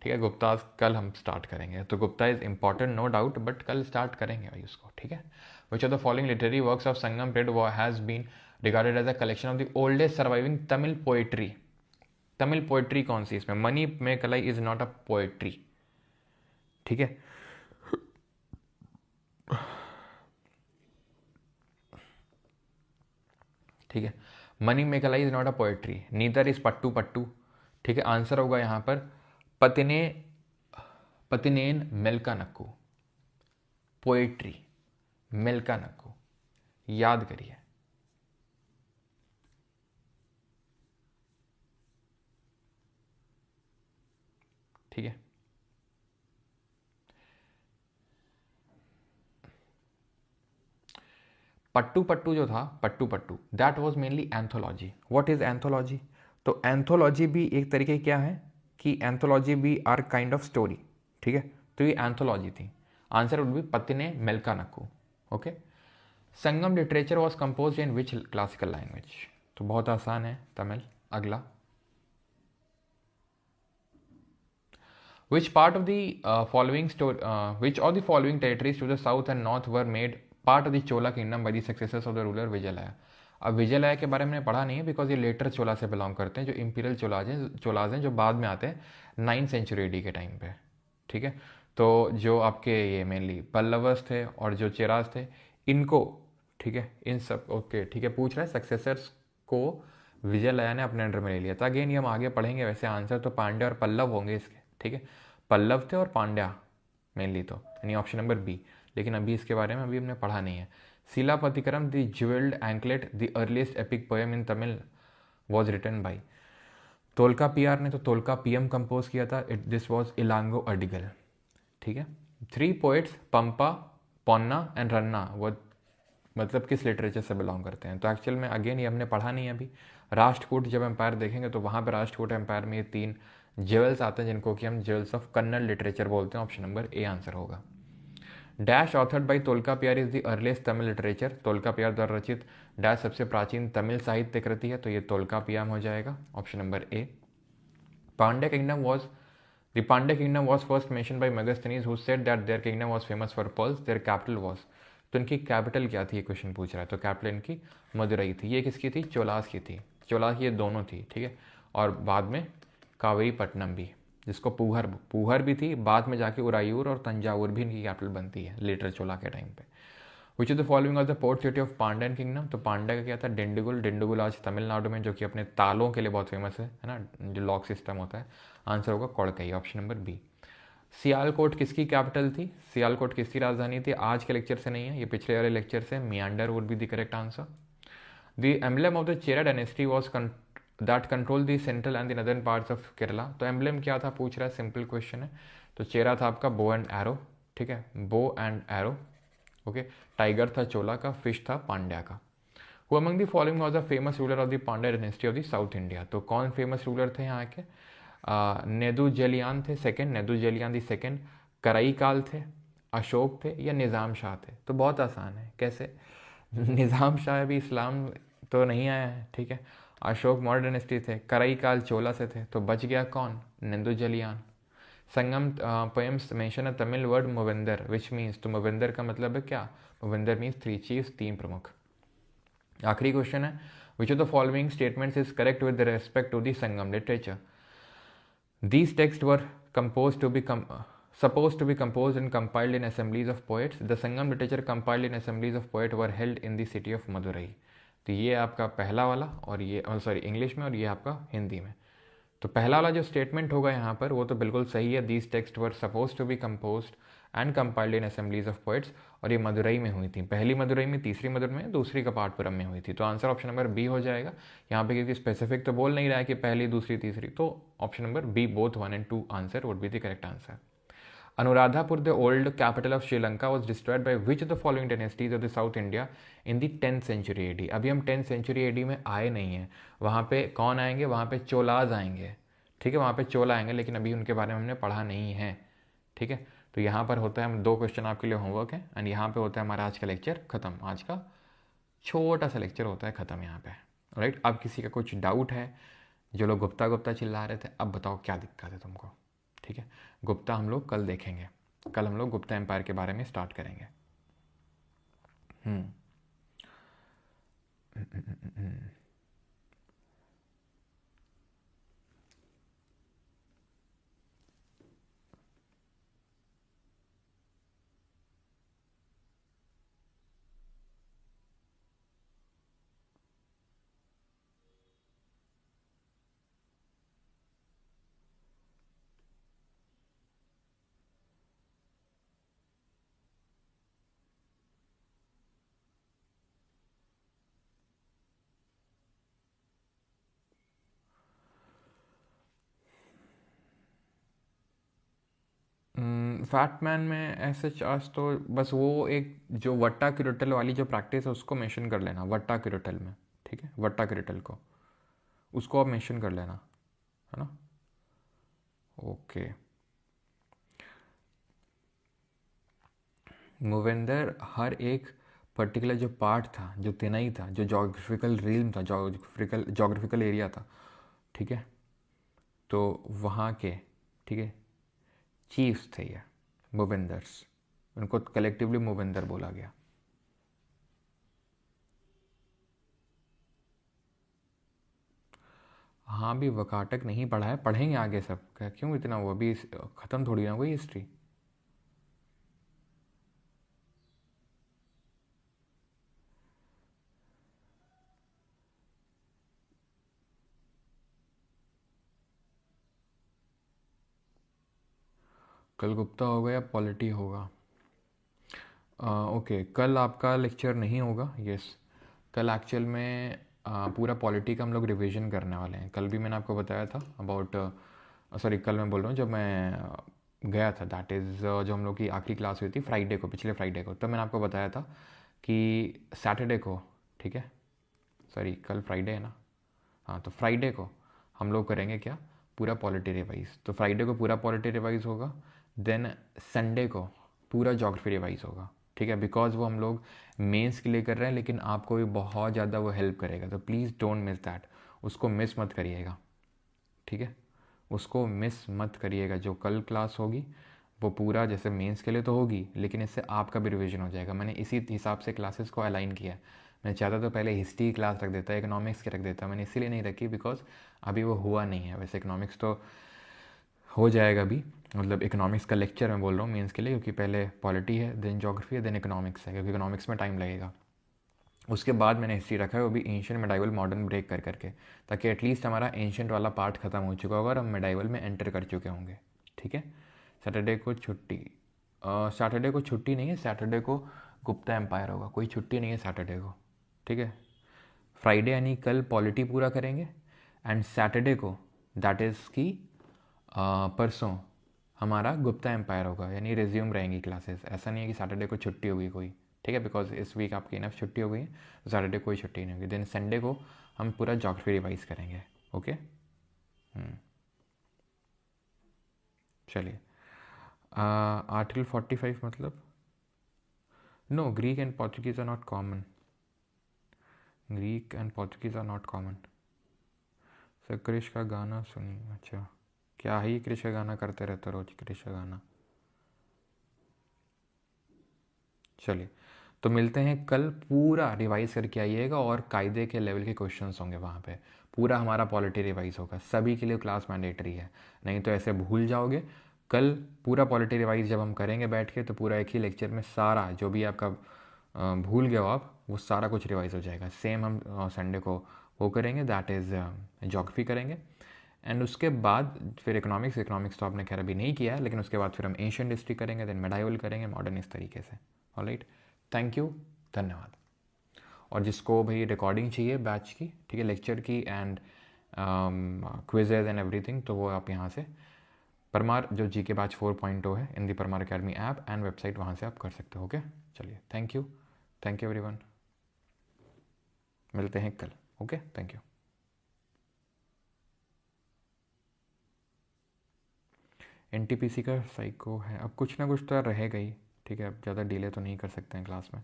[SPEAKER 1] ठीक है। गुप्ता कल हम स्टार्ट करेंगे, तो Gupta is important no doubt, but कल स्टार्ट करेंगे भाई उसको, ठीक है। Which of the following literary works of Sangam period has been regarded as a collection of the oldest surviving Tamil poetry? Tamil poetry कौन सी इसमें? मनी में कलाई इज नॉट अ पोएट्री, ठीक है। ठीक है, Manimekalai is not a poetry, neither is Pattu Pattu, ठीक है। आंसर होगा यहाँ पर पतिनेन मेलका नक्कू, पोएट्री मेलका नक्कू, याद करिए, ठीक है। पट्टू पट्टू जो था, Pattu Pattu, that was mainly anthology. What is anthology? तो एंथोलॉजी भी एक तरीके क्या है कि एंथोलॉजी भी आर काइंड ऑफ स्टोरी, ठीक है, तो ये एंथोलॉजी थी। Answer would be Pathinen Melkanakku, okay. Sangam literature was compose in which classical language? तो बहुत आसान है, तमिल। अगला, which part of the following which of the following territories to the south and north were made part of the Chola kingdom by the successors of the ruler विजयलया? अब विजयलया के बारे में पढ़ा नहीं है बिकॉज ये लेटर चोला से बिलोंग करते हैं, जो इंपीरियल चोलाज हैं जो बाद में आते हैं 9th सेंचुरी एडी के टाइम पे, ठीक है। तो जो आपके ये मेनली पल्लवस थे और जो चेराज थे, इनको, ठीक है, इन सब, ओके, ठीक है, पूछ रहे हैं सक्सेसर्स को विजयलया ने अपने अंडर में ले लिया था। अगेन ये हम आगे पढ़ेंगे, वैसे आंसर तो पांड्या और पल्लव होंगे इसके, ठीक है। पल्लव थे और पांड्या मेनली, तो यानी ऑप्शन नंबर बी। लेकिन अभी इसके बारे में अभी हमने पढ़ा नहीं है। Silappatikaram the jewelled anklet the earliest epic poem in Tamil was written by. Tolkappiyar ने तो तोलका पीएम कंपोज किया था, दिस वॉज इलांगो अडिगल। ठीक है। 3 पोएट्स पंपा, पोन्ना एंड रन्ना वो मतलब किस लिटरेचर से बिलोंग करते हैं? तो एक्चुअल में अगेन ये हमने पढ़ा नहीं है अभी। राष्ट्रकूट जब एम्पायर देखेंगे तो वहाँ पर राष्ट्रकूट एम्पायर में ये 3 ज्वेल्स आते हैं जिनको कि हम ज्वेल्स ऑफ कन्नड़ लिटरेचर बोलते हैं। ऑप्शन नंबर ए आंसर होगा। Dash authored by Tolkappiyar is the earliest Tamil literature. Tolkappiyar द्वारा रचित डैश सबसे प्राचीन तमिल साहित्य कृति है, तो ये तोलका पियाम हो जाएगा। Option number A. Pandya kingdom was The Pandya kingdom was first mentioned by Megasthenes, who said that their kingdom was famous for pearls. Their capital was, तो इनकी कैपिटल क्या थी ये क्वेश्चन पूछ रहा है। तो कैपिटल इनकी मदुरई थी। ये किसकी थी? चोलास की थी। चोलास ये दोनों थी, ठीक है। और बाद में कावेरीपट्टनम भी, जिसको पूहर भी थी, बाद में जाके उरायूर और तंजावुर भी इनकी कैपिटल बनती है लेटर चोला के टाइम पे। Which is the following of the port city of Pandyan kingdom. तो पांड्या का क्या था? डिंडुगुल। डिंडुगुल आज तमिलनाडु में, जो कि अपने तालों के लिए बहुत फेमस है ना, जो लॉक सिस्टम होता है। आंसर होगा कोड़कई, ऑप्शन नंबर बी। सियालकोट किसकी कैपिटल थी? सियालकोट किसकी राजधानी थी? आज के लेक्चर से नहीं है, ये पिछले वाले लेक्चर से। मियांडर would be the correct answer. The emblem of the Chera dynasty was that control the central and the northern parts of Kerala. तो एम्बलम क्या था पूछ रहा है, सिंपल क्वेश्चन है। तो चेरा था आपका बो एंड एरो, ठीक है, बो एंड एरो, ओके। टाइगर था चोला का, फिश था पांड्या का। Who among the following was the famous ruler of the Pandya dynasty of the south India. तो कौन फेमस रूलर थे यहाँ के? नेदू जलियान थे सेकंड, नेदू जलियान दी सेकंड। कराई काल थे, अशोक थे, या निज़ाम शाह थे? तो बहुत आसान है, कैसे? निज़ाम शाह अभी इस्लाम तो नहीं आया है, ठीक है। अशोक मौर्य डायनेस्टी थे, कराई काल चोला से थे, तो बच गया कौन? Nedunjeliyan. Sangam poems mention a Tamil word muvendar which means, तो मोवेंदर का मतलब है क्या? मोवेंदर मीन्स 3 चीफ्स, 3 प्रमुख। आखिरी क्वेश्चन है, which of the following statements is correct with respect to the Sangam literature. These texts were composed to be supposed to be composed and compiled in assemblies of poets. The Sangam literature compiled in assemblies of poets were held in the city of Madurai. तो ये आपका पहला वाला, और ये sorry English में, और ये आपका हिंदी में। तो पहला वाला जो स्टेटमेंट होगा यहाँ पर वो तो बिल्कुल सही है। These text were suppose to be composed and compiled in assemblies of poets, और ये मदुरई में हुई थी। पहली मदुरई में, तीसरी मदुरई में, दूसरी कपाटपुरम में हुई थी। तो आंसर ऑप्शन नंबर बी हो जाएगा। यहाँ पे क्योंकि स्पेसिफिक तो बोल नहीं रहा है कि पहली, दूसरी, तीसरी, तो option number B both 1 and 2 answer would be the correct answer. Anuradhapur, the old capital of Sri Lanka, was destroyed by which of the following dynasties of the South India in the 10th century AD? अभी हम 10th century AD में आए नहीं हैं। वहाँ पे कौन आएंगे? वहाँ पे चोलाज आएंगे, ठीक है। वहाँ पे चोला आएंगे, लेकिन अभी उनके बारे में हमने पढ़ा नहीं है, ठीक है। तो यहाँ पर होता है, हम 2 क्वेश्चन आपके लिए होमवर्क है, एंड यहाँ पे होता है हमारा आज का लेक्चर खत्म। आज का छोटा सा लेक्चर होता है खत्म यहाँ पे, राइट। अब किसी का कुछ डाउट है? जो लोग गुप्ता गुप्ता चिल्ला रहे थे, अब बताओ क्या दिक्कत है तुमको? ठीक है, गुप्ता हम लोग कल देखेंगे। कल हम लोग गुप्ता एम्पायर के बारे में स्टार्ट करेंगे। हम्म फैटमैन में ऐसे चार्ज तो बस वो एक जो वट्टा क्यूरेटल वाली जो प्रैक्टिस है उसको मेंशन कर लेना, वट्टा क्यूरेटल में, ठीक है। वट्टा क्यूरेटल को, उसको आप मेंशन कर लेना, है ना। ओके। मूवेंदर हर एक पर्टिकुलर जो पार्ट था, जो तेनाई था, जो जोग्राफिकल रीजन था, जोग्राफिकल एरिया था, ठीक है, तो वहाँ के, ठीक है, चीफ्स थे ये मूवेंदर्स। उनको कलेक्टिवली मूवेंदर बोला गया। हाँ भी वकाटक नहीं पढ़ा है, पढ़ेंगे आगे सब। क्यों इतना, वो अभी ख़त्म थोड़ी ना हुई हिस्ट्री। कल गुप्ता होगा या पॉलिटी होगा? ओके, कल आपका लेक्चर नहीं होगा। यस, कल एक्चुअल में पूरा पॉलिटी का हम लोग रिवीजन करने वाले हैं। कल भी मैंने आपको बताया था अबाउट, सॉरी कल मैं बोल रहा हूँ जब मैं गया था, दैट इज़ जो हम लोग की आखिरी क्लास हुई थी फ्राइडे को, पिछले फ्राइडे को, तब मैंने आपको बताया था कि सैटरडे को, ठीक है, सॉरी कल फ्राइडे है ना, हाँ, तो फ्राइडे को हम लोग करेंगे क्या, पूरा पॉलिटी रिवाइज। तो फ्राइडे को पूरा पॉलिटी रिवाइज होगा, देन संडे को पूरा ज्योग्राफी रिवाइज होगा, ठीक है, बिकॉज वो हम लोग मेंस के लिए कर रहे हैं, लेकिन आपको भी बहुत ज़्यादा वो हेल्प करेगा, तो प्लीज़ डोंट मिस दैट, उसको मिस मत करिएगा, ठीक है, उसको मिस मत करिएगा। जो कल क्लास होगी वो पूरा जैसे मेंस के लिए तो होगी, लेकिन इससे आपका भी रिवीजन हो जाएगा। मैंने इसी हिसाब से क्लासेस को अलाइन किया है। मैं चाहता तो पहले हिस्ट्री क्लास रख देता, इकोनॉमिक्स की रख देता, मैंने इसीलिए नहीं रखी बिकॉज अभी वो हुआ नहीं है। वैसे इकोनॉमिक्स तो हो जाएगा अभी, मतलब इकोनॉमिक्स का लेक्चर मैं बोल रहा हूँ मेंस के लिए, क्योंकि पहले पॉलिटी है, देन ज्योग्राफी है, देन इकोनॉमिक्स है, क्योंकि इकोनॉमिक्स में टाइम लगेगा। उसके बाद मैंने हिस्ट्री रखा है, वो भी एंशियंट मेडाइवल मॉडर्न ब्रेक कर करके, ताकि एटलीस्ट हमारा एंशियंट वाला पार्ट खत्म हो चुका होगा और हम मेडाइवल में एंटर कर चुके होंगे, ठीक है। सैटरडे को छुट्टी, सैटरडे को छुट्टी नहीं है, सैटरडे को गुप्ता एम्पायर होगा, कोई छुट्टी नहीं है सैटरडे को, ठीक है। फ्राइडे यानी कल पॉलिटी पूरा करेंगे, एंड सैटरडे को दैट इज़ की परसों हमारा गुप्ता एम्पायर होगा, यानी रिज्यूम रहेंगी क्लासेस। ऐसा नहीं है कि सैटरडे को छुट्टी होगी कोई, ठीक है, बिकॉज इस वीक आपकी इनफ छुट्टी हो गई है, तो सैटरडे कोई छुट्टी नहीं होगी। देन संडे को हम पूरा ज्योग्राफी रिवाइज करेंगे, ओके। चलिए, आर्टिकल 45 मतलब, no, Greek and Portuguese are not common, Greek and Portuguese are not common. Sir Krish का गाना सुनिए, अच्छा, क्या ही क्रिश का गाना करते रहते रोज, क्रिश का गाना। चलिए, तो मिलते हैं कल, पूरा रिवाइज करके आइएगा, और कायदे के लेवल के क्वेश्चंस होंगे वहाँ पे, पूरा हमारा पॉलिटी रिवाइज होगा, सभी के लिए क्लास मैंडेटरी है, नहीं तो ऐसे भूल जाओगे। कल पूरा पॉलिटी रिवाइज जब हम करेंगे बैठ के, तो पूरा एक ही लेक्चर में सारा जो भी आपका भूल गए हो आप, वो सारा कुछ रिवाइज हो जाएगा। सेम हम संडे को वो करेंगे, दैट इज़ ज्योग्राफी करेंगे, एंड उसके बाद फिर इकोनॉमिक्स, इकोनॉमिक्स तो आपने खैर अभी नहीं किया है, लेकिन उसके बाद फिर हम एशियन हिस्ट्री करेंगे, देन मेडाइवल करेंगे, मॉडर्न, इस तरीके से। ऑलराइट, थैंक यू, धन्यवाद। और जिसको भाई रिकॉर्डिंग चाहिए बैच की, ठीक है, लेक्चर की एंड क्विजेज एंड एवरीथिंग, तो वो आप यहाँ से परमार जो जी के बैच 4.0 है in the Parmar academy app and website, वहाँ से आप कर सकते हो, ओके। चलिए, थैंक यू एवरीवन, मिलते हैं कल, ओके, थैंक यू। एनटीपीसी का साइको है, अब कुछ ना कुछ तो रहेगा ही, ठीक है, अब ज़्यादा डिले तो नहीं कर सकते हैं क्लास में।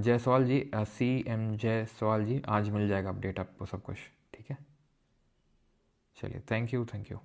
[SPEAKER 1] जायसवाल जी, CM जायसवाल जी, आज मिल जाएगा अपडेट आपको सब कुछ, ठीक है। चलिए, थैंक यू।